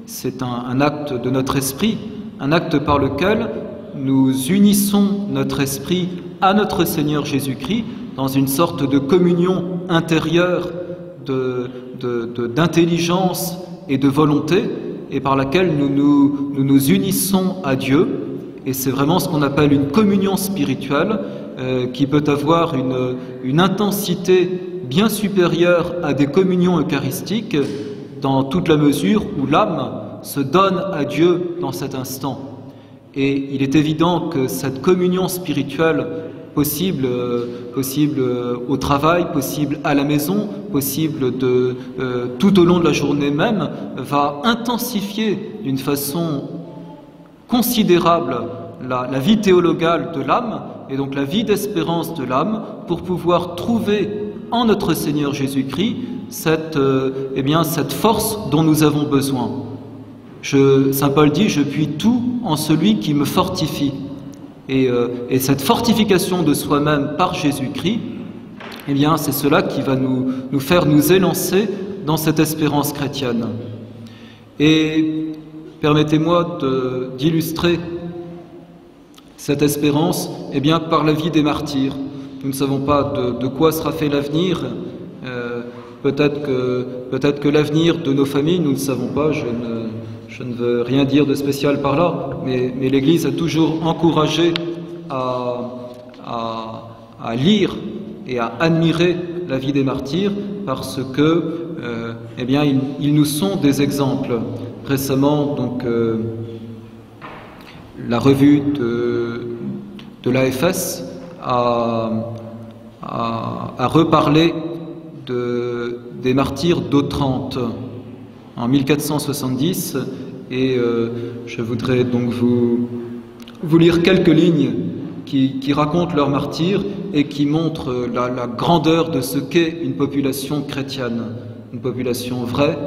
c'est un acte de notre esprit, un acte par lequel nous unissons notre esprit à notre Seigneur Jésus-Christ dans une sorte de communion intérieure d'intelligence et de volonté, et par laquelle nous nous unissons à Dieu. Et c'est vraiment ce qu'on appelle une communion spirituelle qui peut avoir une intensité bien supérieure à des communions eucharistiques, dans toute la mesure où l'âme se donne à Dieu dans cet instant. Et il est évident que cette communion spirituelle possible au travail, possible à la maison, possible tout au long de la journée même, va intensifier d'une façon considérable la vie théologale de l'âme, et donc la vie d'espérance de l'âme, pour pouvoir trouver en notre Seigneur Jésus-Christ cette force dont nous avons besoin. Saint Paul dit « Je puis tout en celui qui me fortifie ». Et cette fortification de soi-même par Jésus-Christ, eh bien, c'est cela qui va nous faire nous élancer dans cette espérance chrétienne. Et permettez-moi d'illustrer cette espérance par la vie des martyrs. Nous ne savons pas de quoi sera fait l'avenir. Peut-être que l'avenir de nos familles, nous ne savons pas. Je ne veux rien dire de spécial par là, mais l'Église a toujours encouragé à lire et à admirer la vie des martyrs parce que ils nous sont des exemples. Récemment, donc, la revue de l'AFS a reparlé des martyrs d'Otrante en 1470 et je voudrais donc vous lire quelques lignes qui racontent leur martyr et qui montrent la grandeur de ce qu'est une population chrétienne, une population vraie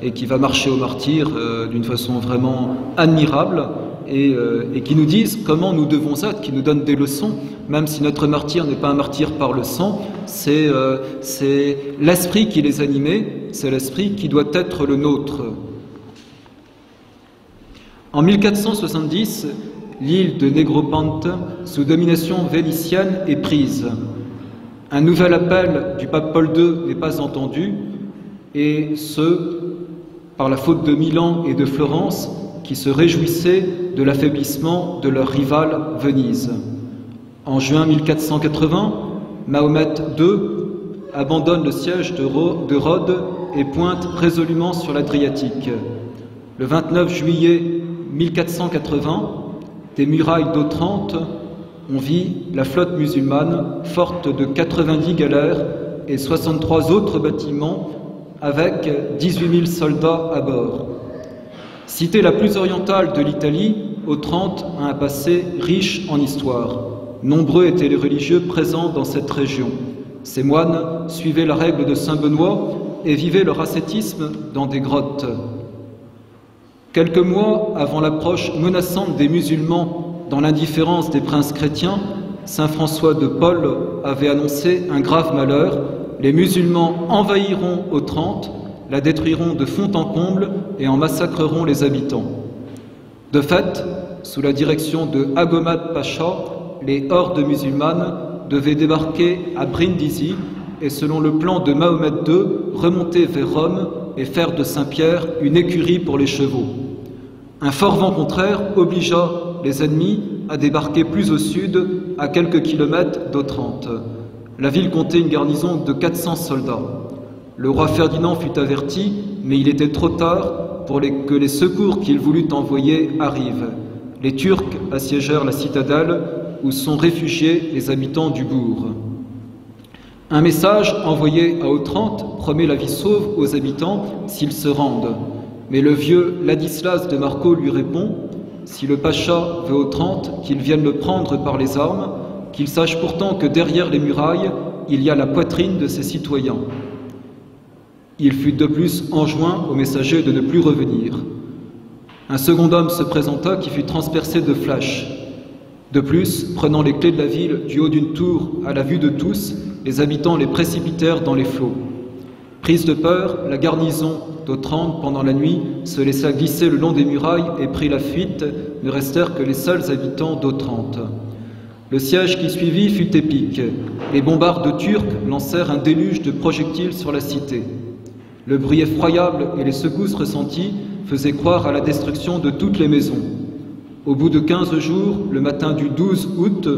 et qui va marcher au martyr d'une façon vraiment admirable et qui nous disent comment nous devons être, qui nous donnent des leçons, même si notre martyr n'est pas un martyr par le sang, c'est l'esprit qui les animait, c'est l'esprit qui doit être le nôtre. En 1470, l'île de Negropont, sous domination vénitienne, est prise. Un nouvel appel du pape Paul II n'est pas entendu, et ce, par la faute de Milan et de Florence, qui se réjouissaient de l'affaiblissement de leur rivale Venise. En juin 1480, Mahomet II abandonne le siège de Rhodes et pointe résolument sur l'Adriatique. Le 29 juillet 1480, des murailles d'Otrante, on vit la flotte musulmane forte de 90 galères et 63 autres bâtiments avec 18 000 soldats à bord. Cité la plus orientale de l'Italie, Otrante a un passé riche en histoire. Nombreux étaient les religieux présents dans cette région. Ces moines suivaient la règle de saint Benoît et vivaient leur ascétisme dans des grottes. Quelques mois avant l'approche menaçante des musulmans dans l'indifférence des princes chrétiens, saint François de Paule avait annoncé un grave malheur. Les musulmans envahiront Otrante, la détruiront de fond en comble et en massacreront les habitants. De fait, sous la direction de Agomad Pacha, les hordes musulmanes devaient débarquer à Brindisi et, selon le plan de Mahomet II, remonter vers Rome et faire de Saint-Pierre une écurie pour les chevaux. Un fort vent contraire obligea les ennemis à débarquer plus au sud, à quelques kilomètres d'Otrante. La ville comptait une garnison de 400 soldats. Le roi Ferdinand fut averti, mais il était trop tard pour que les secours qu'il voulut envoyer arrivent. Les Turcs assiégèrent la citadelle où sont réfugiés les habitants du bourg. Un message envoyé à Otrante promet la vie sauve aux habitants s'ils se rendent. Mais le vieux Ladislas de Marco lui répond « Si le pacha veut Otrante, qu'il vienne le prendre par les armes, qu'il sache pourtant que derrière les murailles, il y a la poitrine de ses citoyens. » Il fut de plus enjoint au messager de ne plus revenir. Un second homme se présenta qui fut transpercé de flèches. De plus, prenant les clés de la ville du haut d'une tour à la vue de tous, les habitants les précipitèrent dans les flots. Prise de peur, la garnison d'Otrante, pendant la nuit, se laissa glisser le long des murailles et prit la fuite. Ne restèrent que les seuls habitants d'Otrante. Le siège qui suivit fut épique. Les bombardes turcs lancèrent un déluge de projectiles sur la cité. Le bruit effroyable et les secousses ressenties faisaient croire à la destruction de toutes les maisons. Au bout de 15 jours, le matin du 12 août,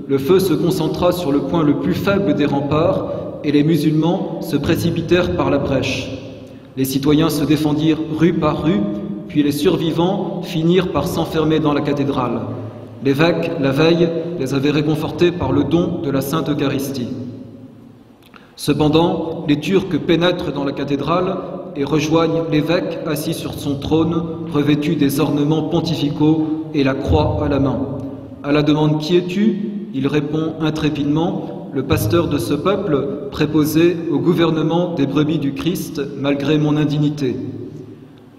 le feu se concentra sur le point le plus faible des remparts et les musulmans se précipitèrent par la brèche. Les citoyens se défendirent rue par rue, puis les survivants finirent par s'enfermer dans la cathédrale. L'évêque, la veille, les avait réconfortés par le don de la Sainte Eucharistie. Cependant, les Turcs pénètrent dans la cathédrale et rejoignent l'évêque assis sur son trône, revêtu des ornements pontificaux et la croix à la main. À la demande « Qui es-tu » il répond intrépidement « Le pasteur de ce peuple, préposé au gouvernement des brebis du Christ, malgré mon indignité. »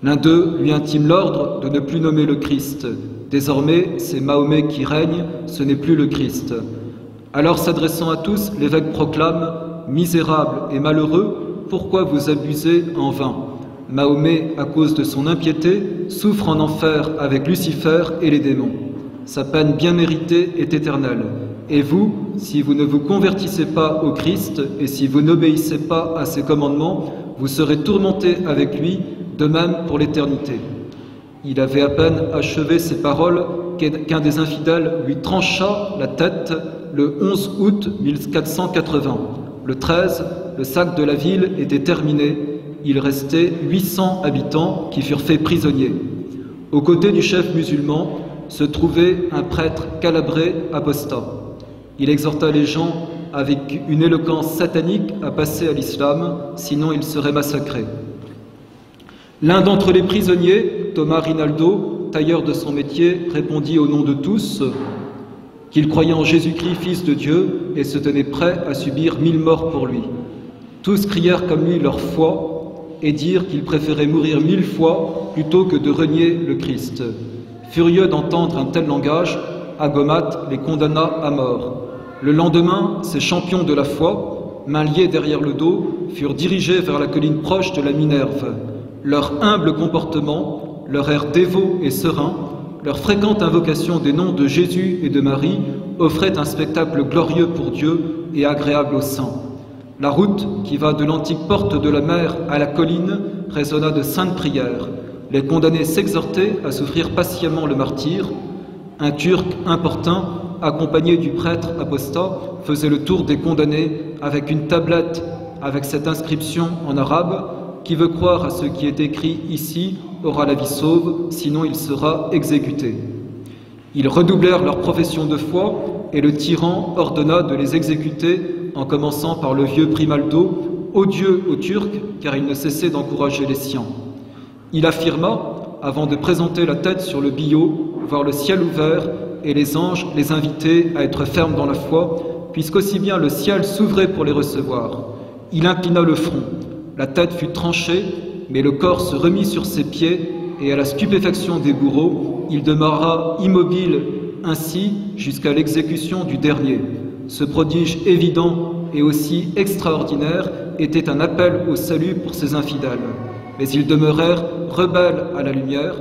L'un d'eux lui intime l'ordre de ne plus nommer le Christ. Désormais, c'est Mahomet qui règne, ce n'est plus le Christ. Alors, s'adressant à tous, l'évêque proclame « Misérables et malheureux, pourquoi vous abusez en vain ? Mahomet, à cause de son impiété, souffre en enfer avec Lucifer et les démons. Sa peine bien méritée est éternelle. Et vous, si vous ne vous convertissez pas au Christ et si vous n'obéissez pas à ses commandements, vous serez tourmentés avec lui, de même pour l'éternité. » Il avait à peine achevé ces paroles qu'un des infidèles lui trancha la tête le 11 août 1480. Le 13, le sac de la ville était terminé. Il restait 800 habitants qui furent faits prisonniers. Aux côtés du chef musulman se trouvait un prêtre calabré apostat. Il exhorta les gens avec une éloquence satanique à passer à l'islam, sinon ils seraient massacrés. L'un d'entre les prisonniers, Thomas Rinaldo, tailleur de son métier, répondit au nom de tous qu'il croyait en Jésus-Christ, Fils de Dieu, et se tenait prêt à subir 1000 morts pour lui. Tous crièrent comme lui leur foi et dirent qu'ils préféraient mourir 1000 fois plutôt que de renier le Christ. Furieux d'entendre un tel langage, Agomat les condamna à mort. Le lendemain, ces champions de la foi, mains liées derrière le dos, furent dirigés vers la colline proche de la Minerve. Leur humble comportement, leur air dévot et serein, leur fréquente invocation des noms de Jésus et de Marie offrait un spectacle glorieux pour Dieu et agréable aux saints. La route qui va de l'antique porte de la mer à la colline résonna de saintes prières. Les condamnés s'exhortaient à souffrir patiemment le martyre. Un Turc importun, accompagné du prêtre apostat, faisait le tour des condamnés avec une tablette avec cette inscription en arabe: « Qui veut croire à ce qui est écrit ici aura la vie sauve, sinon il sera exécuté. » Ils redoublèrent leur profession de foi et le tyran ordonna de les exécuter en commençant par le vieux Primaldo, odieux aux Turcs car il ne cessait d'encourager les siens. Il affirma, avant de présenter la tête sur le billot, voir le ciel ouvert et les anges les inviter à être fermes dans la foi, puisqu'aussi bien le ciel s'ouvrait pour les recevoir. Il inclina le front. La tête fut tranchée, mais le corps se remit sur ses pieds, et à la stupéfaction des bourreaux, il demeura immobile ainsi jusqu'à l'exécution du dernier. Ce prodige évident et aussi extraordinaire était un appel au salut pour ces infidèles. Mais ils demeurèrent rebelles à la lumière.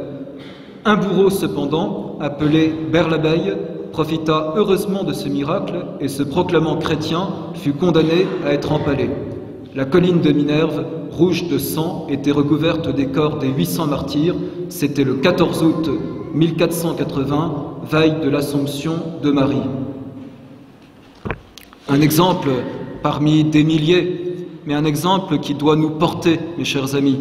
Un bourreau, cependant, appelé Berlabeil, profita heureusement de ce miracle et, se proclamant chrétien, fut condamné à être empalé. La colline de Minerve, rouge de sang, était recouverte des corps des 800 martyrs. C'était le 14 août 1480, veille de l'Assomption de Marie. Un exemple parmi des milliers, mais un exemple qui doit nous porter, mes chers amis.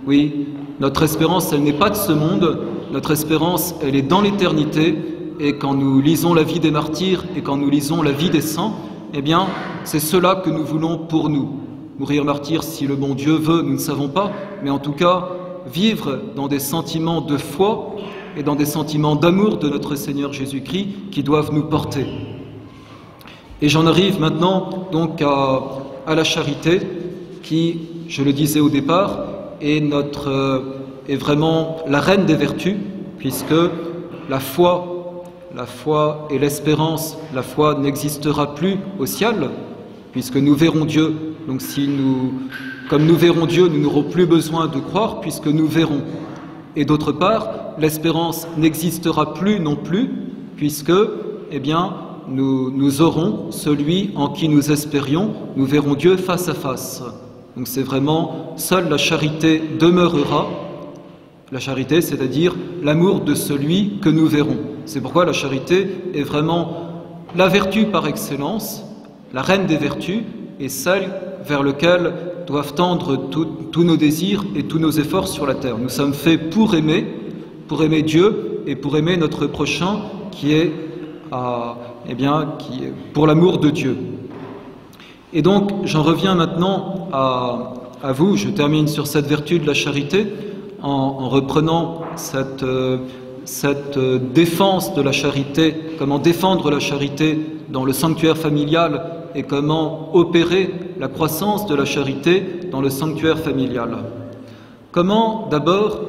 Oui, notre espérance, elle n'est pas de ce monde, notre espérance, elle est dans l'éternité, et quand nous lisons la vie des martyrs et quand nous lisons la vie des saints, eh bien, c'est cela que nous voulons pour nous. Mourir martyr, si le bon Dieu veut, nous ne savons pas, mais en tout cas, vivre dans des sentiments de foi et dans des sentiments d'amour de notre Seigneur Jésus-Christ qui doivent nous porter. Et j'en arrive maintenant donc à la charité qui, je le disais au départ, est vraiment la reine des vertus, puisque la foi et l'espérance, la foi n'existera plus au ciel, puisque nous verrons Dieu. Donc comme nous verrons Dieu, nous n'aurons plus besoin de croire, puisque nous verrons. Et d'autre part, l'espérance n'existera plus non plus, puisque, eh bien, nous aurons celui en qui nous espérions, nous verrons Dieu face à face. Donc c'est vraiment, seule la charité demeurera, la charité, c'est-à-dire l'amour de celui que nous verrons. C'est pourquoi la charité est vraiment la vertu par excellence, la reine des vertus, et celle vers laquelle doivent tendre tous nos désirs et tous nos efforts sur la terre. Nous sommes faits pour aimer Dieu et pour aimer notre prochain qui est pour l'amour de Dieu. Et donc, j'en reviens maintenant à vous. Je termine sur cette vertu de la charité en reprenant cette défense de la charité, comment défendre la charité dans le sanctuaire familial et comment opérer la croissance de la charité dans le sanctuaire familial. Comment d'abord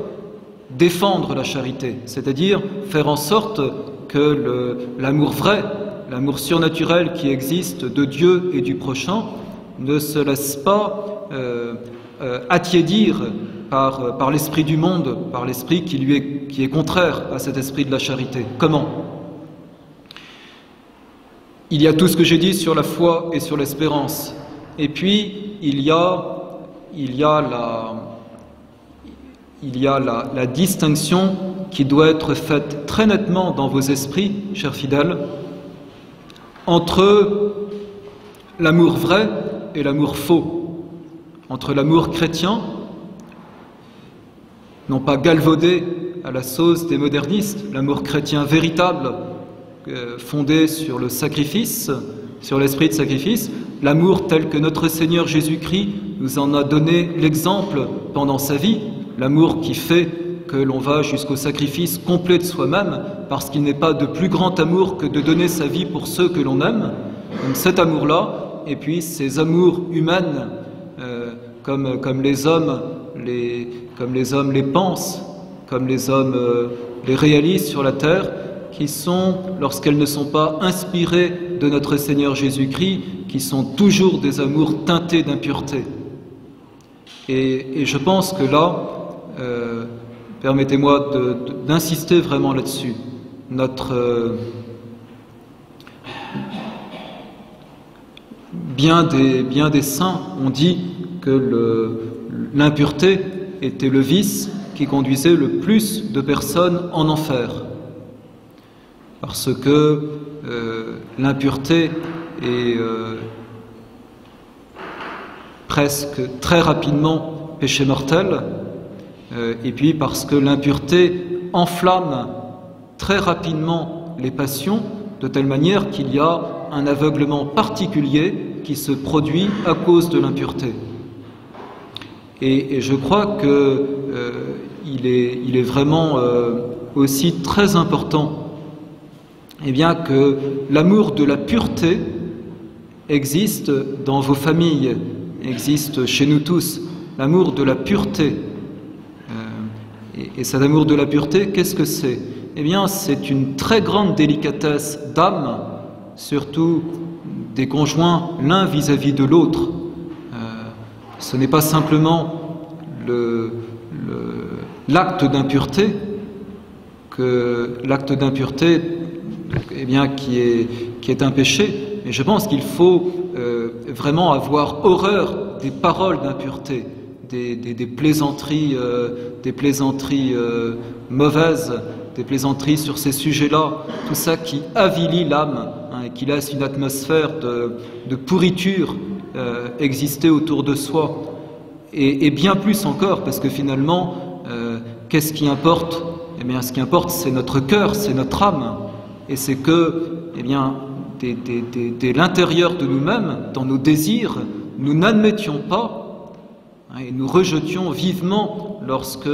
défendre la charité, c'est-à-dire faire en sorte que l'amour vrai, l'amour surnaturel qui existe de Dieu et du prochain ne se laisse pas attiédir par l'esprit du monde, par l'esprit qui est contraire à cet esprit de la charité. Comment? Il y a tout ce que j'ai dit sur la foi et sur l'espérance. Et puis, il y a la distinction qui doit être faite très nettement dans vos esprits, chers fidèles, entre l'amour vrai et l'amour faux, entre l'amour chrétien, non pas galvaudé à la sauce des modernistes, l'amour chrétien véritable, fondé sur le sacrifice, sur l'esprit de sacrifice, l'amour tel que notre Seigneur Jésus-Christ nous en a donné l'exemple pendant sa vie, l'amour qui fait que l'on va jusqu'au sacrifice complet de soi-même, parce qu'il n'est pas de plus grand amour que de donner sa vie pour ceux que l'on aime. Donc cet amour-là, et puis ces amours humaines, comme les hommes les pensent, comme les hommes les réalisent sur la terre, qui sont, lorsqu'elles ne sont pas inspirées de notre Seigneur Jésus-Christ, qui sont toujours des amours teintés d'impureté. Et je pense que là, permettez-moi d'insister vraiment là-dessus. Bien des saints ont dit que l'impureté était le vice qui conduisait le plus de personnes en enfer. Parce que l'impureté est presque très rapidement péché mortel, et puis parce que l'impureté enflamme très rapidement les passions, de telle manière qu'il y a un aveuglement particulier qui se produit à cause de l'impureté. Et je crois qu'il est vraiment aussi très important que l'amour de la pureté existe dans vos familles, existe chez nous tous. L'amour de la pureté. Et cet amour de la pureté, qu'est-ce que c'est? C'est une très grande délicatesse d'âme, surtout des conjoints l'un vis-à-vis de l'autre. Ce n'est pas simplement l'acte d'impureté, qui est un péché, mais je pense qu'il faut vraiment avoir horreur des paroles d'impureté, des plaisanteries mauvaises, des plaisanteries sur ces sujets-là, tout ça qui avilit l'âme, et qui laisse une atmosphère de pourriture exister autour de soi, et bien plus encore, parce que finalement, qu'est-ce qui importe? Ce qui importe, c'est notre cœur, c'est notre âme, et c'est que, dès l'intérieur de nous-mêmes, dans nos désirs, nous n'admettions pas, et nous rejetions vivement lorsque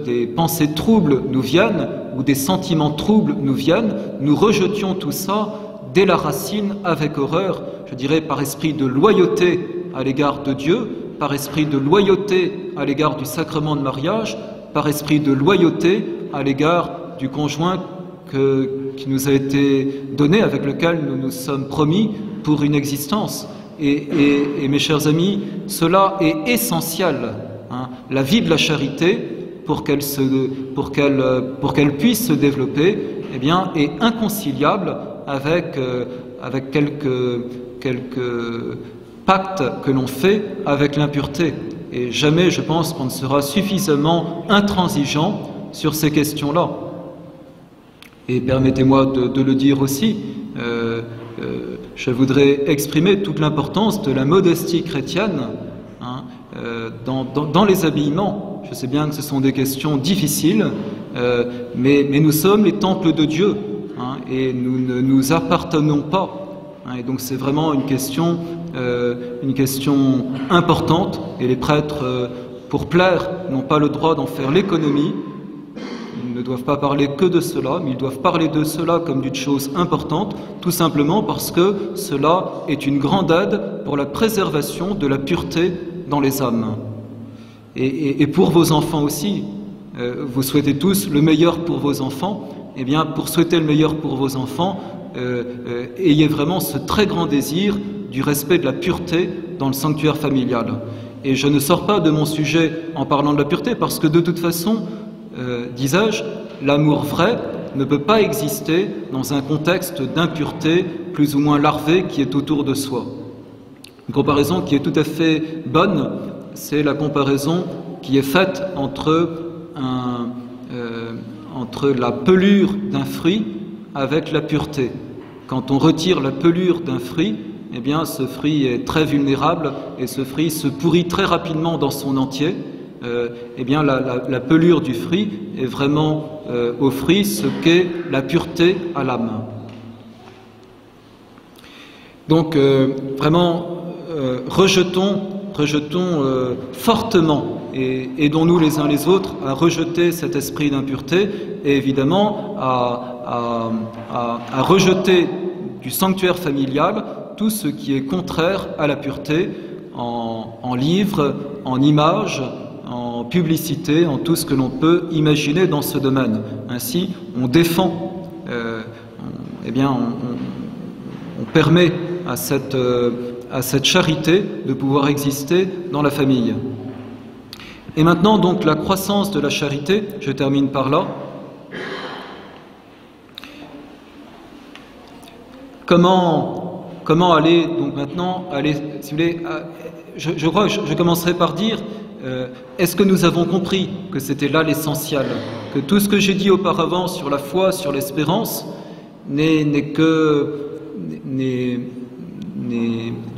des pensées troubles nous viennent, ou des sentiments troubles nous viennent, nous rejetions tout ça dès la racine avec horreur, je dirais par esprit de loyauté à l'égard de Dieu, par esprit de loyauté à l'égard du sacrement de mariage, par esprit de loyauté à l'égard du conjoint qui nous a été donné, avec lequel nous nous sommes promis pour une existence. Et mes chers amis, cela est essentiel. La vie de la charité, pour qu'elle puisse se développer, est inconciliable avec quelques pactes que l'on fait avec l'impureté. Et jamais, je pense, qu'on ne sera suffisamment intransigeant sur ces questions-là. Et permettez-moi de le dire aussi, je voudrais exprimer toute l'importance de la modestie chrétienne dans les habillements. Je sais bien que ce sont des questions difficiles, mais nous sommes les temples de Dieu, et nous ne nous appartenons pas. Et donc c'est vraiment une question importante, et les prêtres, pour plaire, n'ont pas le droit d'en faire l'économie. Ils ne doivent pas parler que de cela, mais ils doivent parler de cela comme d'une chose importante, tout simplement parce que cela est une grande aide pour la préservation de la pureté dans les âmes. Et pour vos enfants aussi, vous souhaitez tous le meilleur pour vos enfants. Pour souhaiter le meilleur pour vos enfants, ayez vraiment ce très grand désir du respect de la pureté dans le sanctuaire familial. Et je ne sors pas de mon sujet en parlant de la pureté, parce que de toute façon, disais-je, l'amour vrai ne peut pas exister dans un contexte d'impureté plus ou moins larvée qui est autour de soi. Une comparaison qui est tout à fait bonne, c'est la comparaison qui est faite entre la pelure d'un fruit avec la pureté. Quand on retire la pelure d'un fruit, eh bien, ce fruit est très vulnérable et ce fruit se pourrit très rapidement dans son entier. Eh bien, la pelure du fruit est vraiment au fruit ce qu'est la pureté à l'âme. Donc, vraiment, rejetons fortement et aidons-nous les uns les autres à rejeter cet esprit d'impureté et évidemment à rejeter du sanctuaire familial tout ce qui est contraire à la pureté en livres, en images, en publicité, en tout ce que l'on peut imaginer dans ce domaine. Ainsi, on défend, on permet à cette charité de pouvoir exister dans la famille. Et maintenant, donc, la croissance de la charité, je termine par là. Comment aller, donc maintenant, si vous voulez, je crois que je commencerai par dire, est-ce que nous avons compris que c'était là l'essentiel, que tout ce que j'ai dit auparavant sur la foi, sur l'espérance, d'une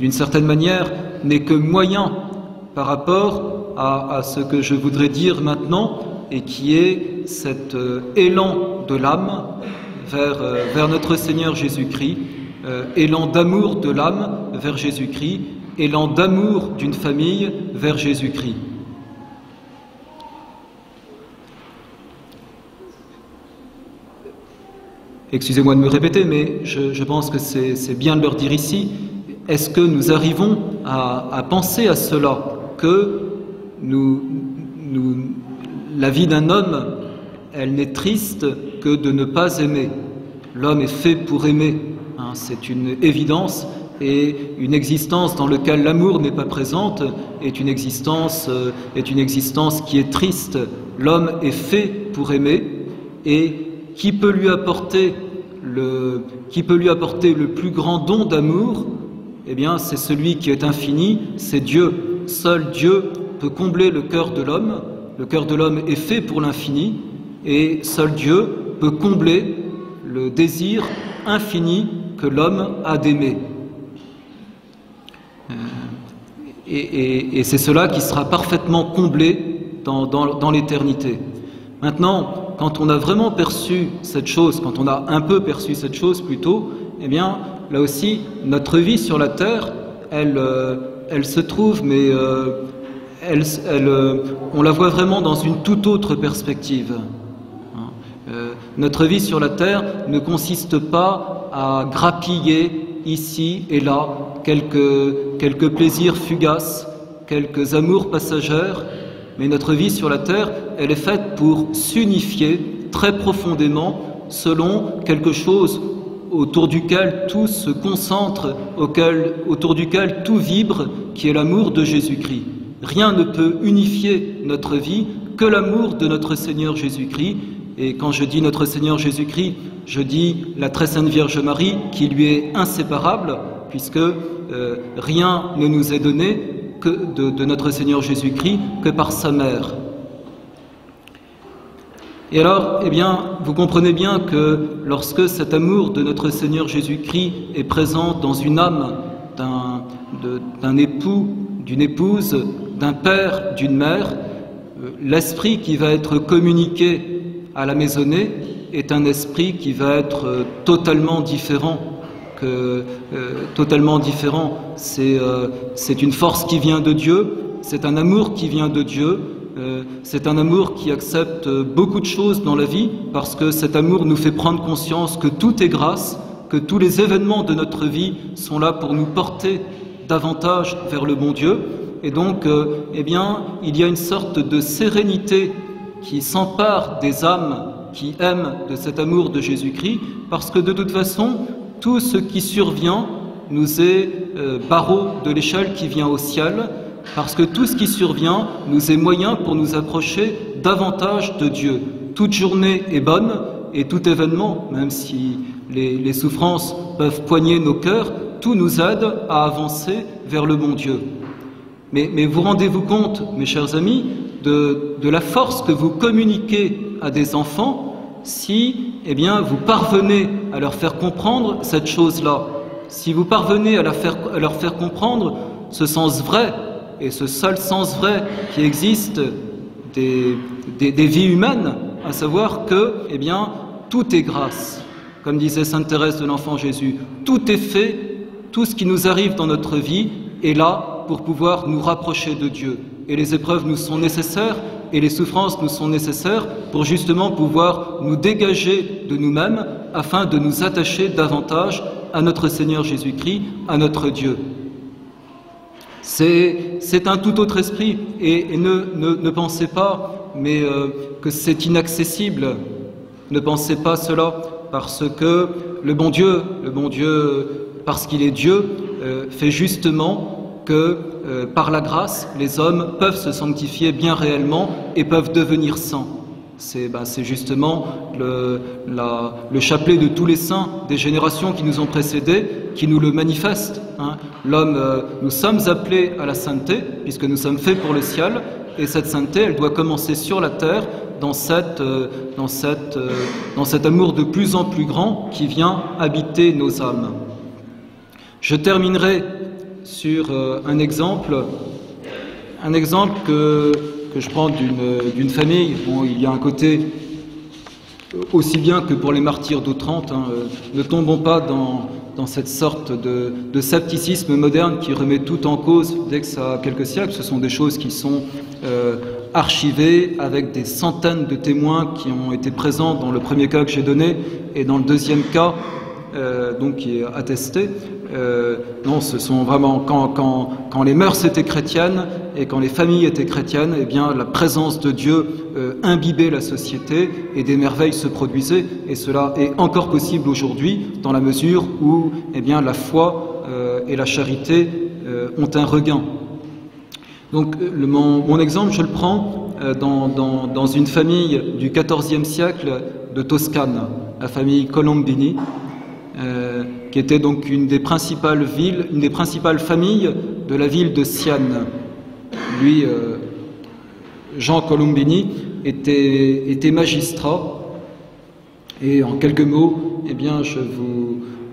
certaine manière, n'est que moyen par rapport à ce que je voudrais dire maintenant, et qui est cet élan de l'âme vers notre Seigneur Jésus-Christ, élan d'amour de l'âme vers Jésus-Christ, élan d'amour d'une famille vers Jésus-Christ. Excusez-moi de me répéter, mais je pense que c'est bien de leur dire ici, est-ce que nous arrivons à penser à cela, que la vie d'un homme, elle n'est triste que de ne pas aimer. L'homme est fait pour aimer, hein, c'est une évidence, et une existence dans laquelle l'amour n'est pas présente est une existence qui est triste. L'homme est fait pour aimer, et qui peut lui apporter le plus grand don d'amour? Eh bien, c'est celui qui est infini, c'est Dieu. Seul Dieu peut combler le cœur de l'homme. Le cœur de l'homme est fait pour l'infini, et seul Dieu peut combler le désir infini que l'homme a d'aimer. Et c'est cela qui sera parfaitement comblé dans l'éternité. Maintenant, quand on a vraiment perçu cette chose, quand on a un peu perçu cette chose plutôt, eh bien, là aussi, notre vie sur la terre, elle se trouve, mais on la voit vraiment dans une toute autre perspective. Notre vie sur la terre ne consiste pas à grappiller ici et là quelques plaisirs fugaces, quelques amours passagères, mais notre vie sur la terre, elle est faite pour s'unifier très profondément selon quelque chose autour duquel tout se concentre, autour duquel tout vibre, qui est l'amour de Jésus-Christ. Rien ne peut unifier notre vie que l'amour de notre Seigneur Jésus-Christ. Et quand je dis notre Seigneur Jésus-Christ, je dis la très sainte Vierge Marie qui lui est inséparable, puisque rien ne nous est donné que de notre Seigneur Jésus-Christ que par sa mère. Et alors, eh bien, vous comprenez bien que lorsque cet amour de notre Seigneur Jésus-Christ est présent dans une âme d'un époux, d'une épouse, d'un père, d'une mère, l'esprit qui va être communiqué à la maisonnée est un esprit qui va être totalement différent. C'est une force qui vient de Dieu, c'est un amour qui vient de Dieu, c'est un amour qui accepte beaucoup de choses dans la vie, parce que cet amour nous fait prendre conscience que tout est grâce, que tous les événements de notre vie sont là pour nous porter davantage vers le bon Dieu. Et donc, eh bien, il y a une sorte de sérénité qui s'empare des âmes qui aiment de cet amour de Jésus-Christ, parce que de toute façon, tout ce qui survient nous est barreau de l'échelle qui vient au ciel, parce que tout ce qui survient nous est moyen pour nous approcher davantage de Dieu. Toute journée est bonne et tout événement, même si les souffrances peuvent poigner nos cœurs, tout nous aide à avancer vers le bon Dieu. Mais vous rendez-vous compte, mes chers amis, de la force que vous communiquez à des enfants si, vous parvenez à leur faire comprendre cette chose-là. Si vous parvenez à leur faire comprendre ce sens vrai, et ce seul sens vrai qui existe des vies humaines, à savoir que, tout est grâce. Comme disait Sainte Thérèse de l'Enfant Jésus, tout est fait, tout ce qui nous arrive dans notre vie est là pour pouvoir nous rapprocher de Dieu. Et les épreuves nous sont nécessaires et les souffrances nous sont nécessaires pour justement pouvoir nous dégager de nous-mêmes afin de nous attacher davantage à notre Seigneur Jésus-Christ, à notre Dieu. C'est un tout autre esprit et ne pensez pas que c'est inaccessible. Ne pensez pas cela parce que le bon Dieu, parce qu'il est Dieu, fait justement que par la grâce, les hommes peuvent se sanctifier bien réellement et peuvent devenir saints. C'est justement le chapelet de tous les saints des générations qui nous ont précédés qui nous le manifeste. L'homme, nous sommes appelés à la sainteté puisque nous sommes faits pour le ciel et cette sainteté, elle doit commencer sur la terre dans cet amour de plus en plus grand qui vient habiter nos âmes. Je terminerai sur un exemple que je prends d'une famille. Bon, il y a un côté, aussi bien que pour les martyrs d'Otrante, ne tombons pas dans cette sorte de scepticisme moderne qui remet tout en cause dès que ça a quelques siècles. Ce sont des choses qui sont archivées avec des centaines de témoins qui ont été présents dans le premier cas que j'ai donné et dans le deuxième cas qui est attesté. Non, ce sont vraiment quand les mœurs étaient chrétiennes et quand les familles étaient chrétiennes, la présence de Dieu imbibait la société et des merveilles se produisaient. Et cela est encore possible aujourd'hui dans la mesure où la foi et la charité ont un regain. Donc mon exemple, je le prends dans une famille du XIVe siècle de Toscane, la famille Colombini. Qui était donc une des principales familles de la ville de Sienne. Lui, Jean Colombini, était magistrat. Et en quelques mots,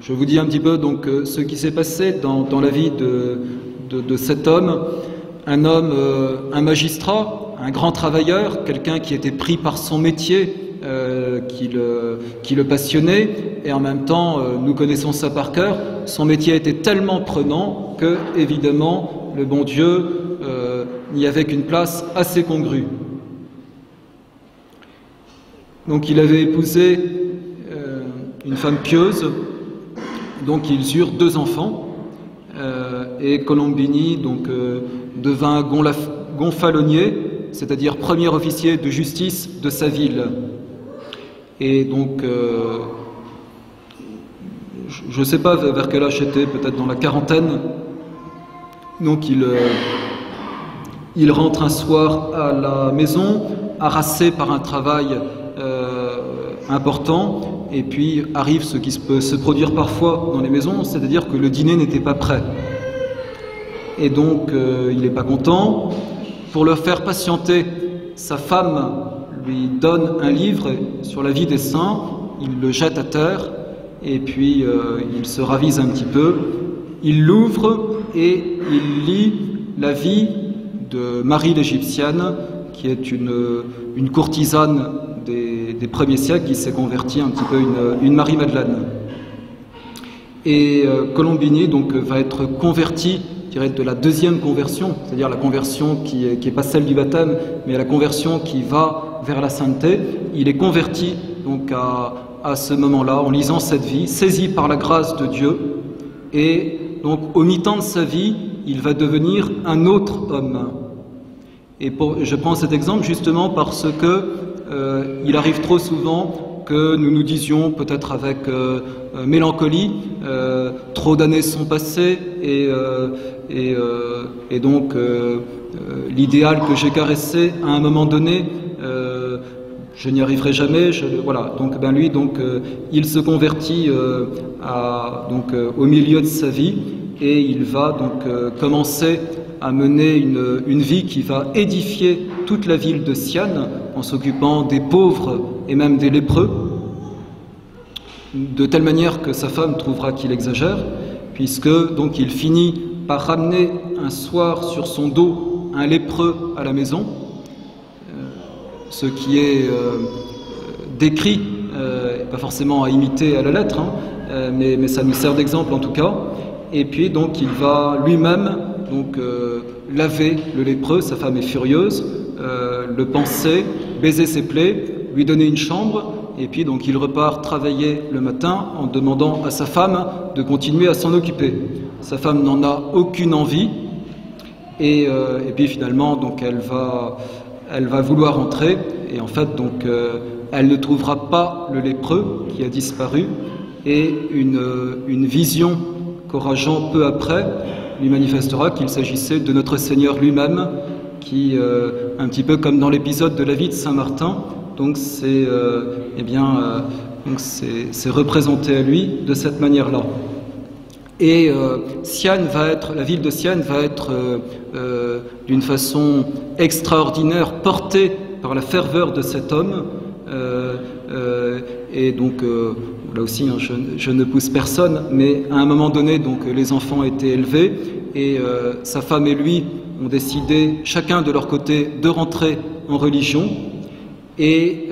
je vous dis un petit peu donc ce qui s'est passé dans la vie de cet homme. Un magistrat, un grand travailleur, quelqu'un qui était pris par son métier, qui le passionnait, et en même temps, nous connaissons ça par cœur, son métier était tellement prenant que, évidemment, le bon Dieu n'y avait qu'une place assez congrue. Donc il avait épousé une femme pieuse, donc ils eurent 2 enfants, et Colombini devint gonfalonier, c'est-à-dire premier officier de justice de sa ville. Et donc, je ne sais pas vers quel âge c'était, peut-être dans la quarantaine. Donc il rentre un soir à la maison, harassé par un travail important, et puis arrive ce qui peut se produire parfois dans les maisons, c'est-à-dire que le dîner n'était pas prêt. Et donc, il n'est pas content. Pour le faire patienter, sa femme lui donne un livre sur la vie des saints, il le jette à terre, et puis il se ravise un petit peu, il l'ouvre et il lit la vie de Marie l'Égyptienne, qui est une courtisane des premiers siècles, qui s'est convertie un petit peu une Marie-Madeleine. Et Colombini va être converti de la deuxième conversion, c'est-à-dire la conversion qui est pas celle du baptême, mais la conversion qui va vers la sainteté. Il est converti donc à ce moment-là, en lisant cette vie, saisi par la grâce de Dieu, et donc au mi-temps de sa vie, il va devenir un autre homme. Et je prends cet exemple justement parce que il arrive trop souvent que nous nous disions peut-être avec mélancolie, trop d'années sont passées et donc l'idéal que j'ai caressé à un moment donné, je n'y arriverai jamais. Voilà. Donc lui, il se convertit au milieu de sa vie et il va commencer à mener une vie qui va édifier toute la ville de Sian en s'occupant des pauvres et même des lépreux, de telle manière que sa femme trouvera qu'il exagère, puisque il finit par ramener un soir sur son dos un lépreux à la maison, ce qui est décrit, pas forcément à imiter à la lettre, mais ça nous sert d'exemple en tout cas. Et puis il va lui-même laver le lépreux, sa femme est furieuse, le panser, baiser ses plaies, lui donner une chambre, et puis il repart travailler le matin en demandant à sa femme de continuer à s'en occuper. Sa femme n'en a aucune envie, et puis finalement elle va vouloir entrer, et en fait elle ne trouvera pas le lépreux qui a disparu, et une vision qu'aura Jean peu après lui manifestera qu'il s'agissait de notre Seigneur lui-même, qui, un petit peu comme dans l'épisode de la vie de Saint-Martin, c'est représenté à lui de cette manière-là. Et la ville de Sian va être d'une façon extraordinaire portée par la ferveur de cet homme. Là aussi, je ne pousse personne, mais à un moment donné, les enfants étaient élevés et sa femme et lui ont décidé, chacun de leur côté, de rentrer en religion. Et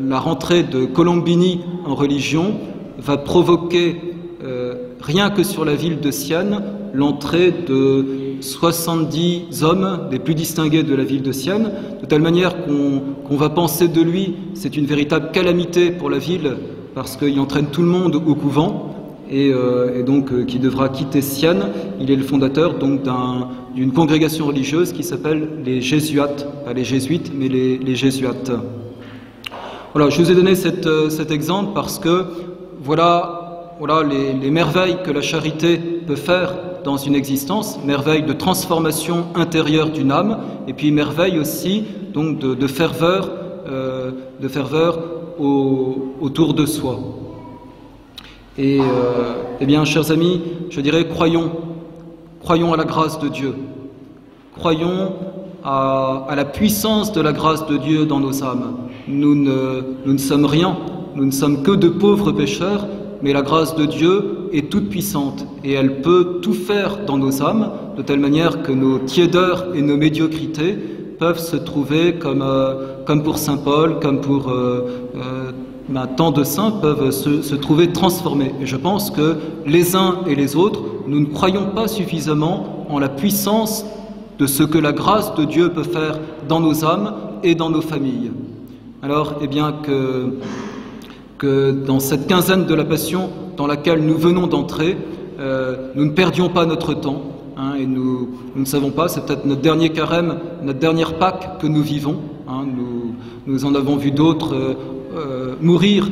la rentrée de Colombini en religion va provoquer, rien que sur la ville de Sian, l'entrée de 70 hommes des plus distingués de la ville de Sian, de telle manière qu'on va penser de lui, c'est une véritable calamité pour la ville, parce qu'il entraîne tout le monde au couvent, et qui devra quitter Sian. Il est le fondateur d'une congrégation religieuse qui s'appelle les Jésuites, pas les Jésuites, mais les Jésuites. Voilà, je vous ai donné cet exemple parce que voilà les merveilles que la charité peut faire dans une existence, merveilles de transformation intérieure d'une âme, et puis merveilles aussi de ferveur autour de soi. Et bien, chers amis, je dirais croyons à la grâce de Dieu, croyons à la puissance de la grâce de Dieu dans nos âmes. Nous ne sommes rien, nous ne sommes que de pauvres pécheurs, mais la grâce de Dieu est toute puissante et elle peut tout faire dans nos âmes, de telle manière que nos tiédeurs et nos médiocrités peuvent se trouver, comme pour saint Paul, comme pour tant de saints, peuvent se trouver transformés. Et je pense que les uns et les autres, nous ne croyons pas suffisamment en la puissance de ce que la grâce de Dieu peut faire dans nos âmes et dans nos familles. Alors, que dans cette quinzaine de la Passion dans laquelle nous venons d'entrer, nous ne perdions pas notre temps, et nous ne savons pas, c'est peut-être notre dernier carême, notre dernière Pâque que nous vivons. Nous en avons vu d'autres mourir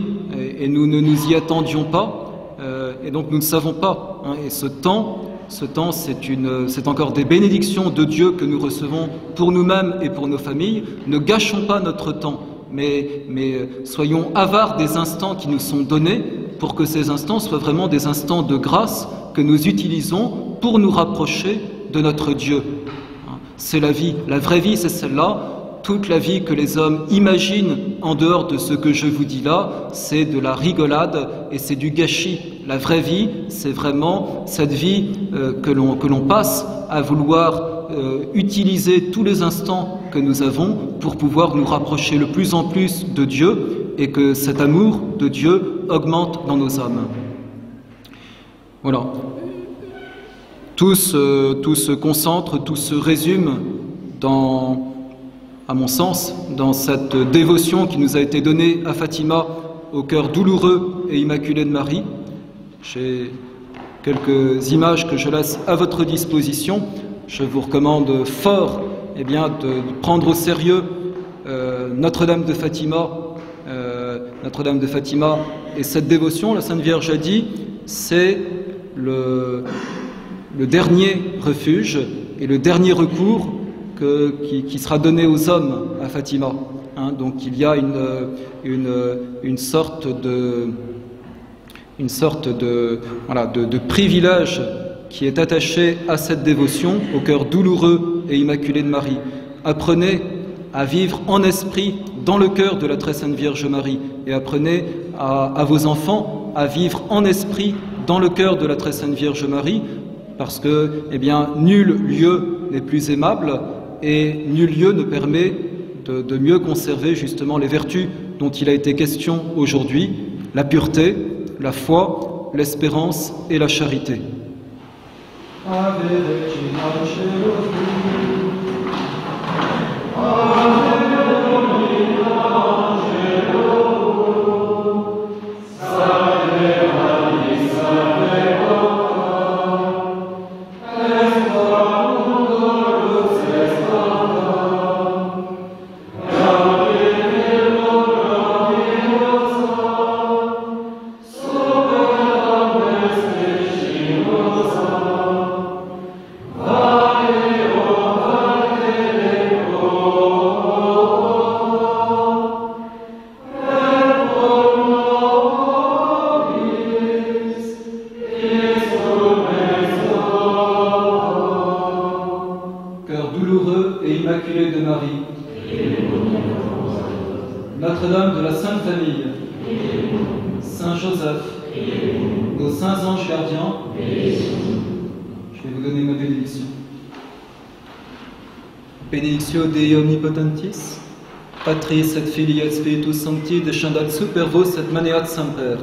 et nous ne nous y attendions pas, et donc nous ne savons pas. Et ce temps, c'est encore des bénédictions de Dieu que nous recevons pour nous-mêmes et pour nos familles. Ne gâchons pas notre temps, mais soyons avares des instants qui nous sont donnés pour que ces instants soient vraiment des instants de grâce que nous utilisons pour nous rapprocher de notre Dieu. C'est la vie, la vraie vie, c'est celle-là. Toute la vie que les hommes imaginent en dehors de ce que je vous dis là, c'est de la rigolade et c'est du gâchis. La vraie vie, c'est vraiment cette vie que l'on passe à vouloir utiliser tous les instants que nous avons pour pouvoir nous rapprocher le plus en plus de Dieu et que cet amour de Dieu augmente dans nos âmes. Voilà. Tout se concentre, tout se résume à mon sens, dans cette dévotion qui nous a été donnée à Fatima, au cœur douloureux et immaculé de Marie. J'ai quelques images que je laisse à votre disposition. Je vous recommande fort de prendre au sérieux Notre-Dame de Fatima, Notre-Dame de Fatima. Et cette dévotion, la Sainte Vierge a dit, c'est le dernier refuge et le dernier recours qui sera donné aux hommes à Fatima. Donc il y a une sorte de privilège qui est attaché à cette dévotion, au cœur douloureux et immaculé de Marie. Apprenez à vivre en esprit dans le cœur de la très sainte Vierge Marie, et apprenez à vos enfants à vivre en esprit dans le cœur de la très sainte Vierge Marie, parce que, nul lieu n'est plus aimable et nul lieu ne permet de mieux conserver justement les vertus dont il a été question aujourd'hui, la pureté, la foi, l'espérance et la charité. Ave Regina Caeli. Notre-Dame de la Sainte Famille, Saint Joseph, nos saints anges gardiens, je vais vous donner ma bénédiction. Benedictio Dei Omnipotentis, Patris et Filii et Spiritus Sancti, descendat super vos et maneat semper.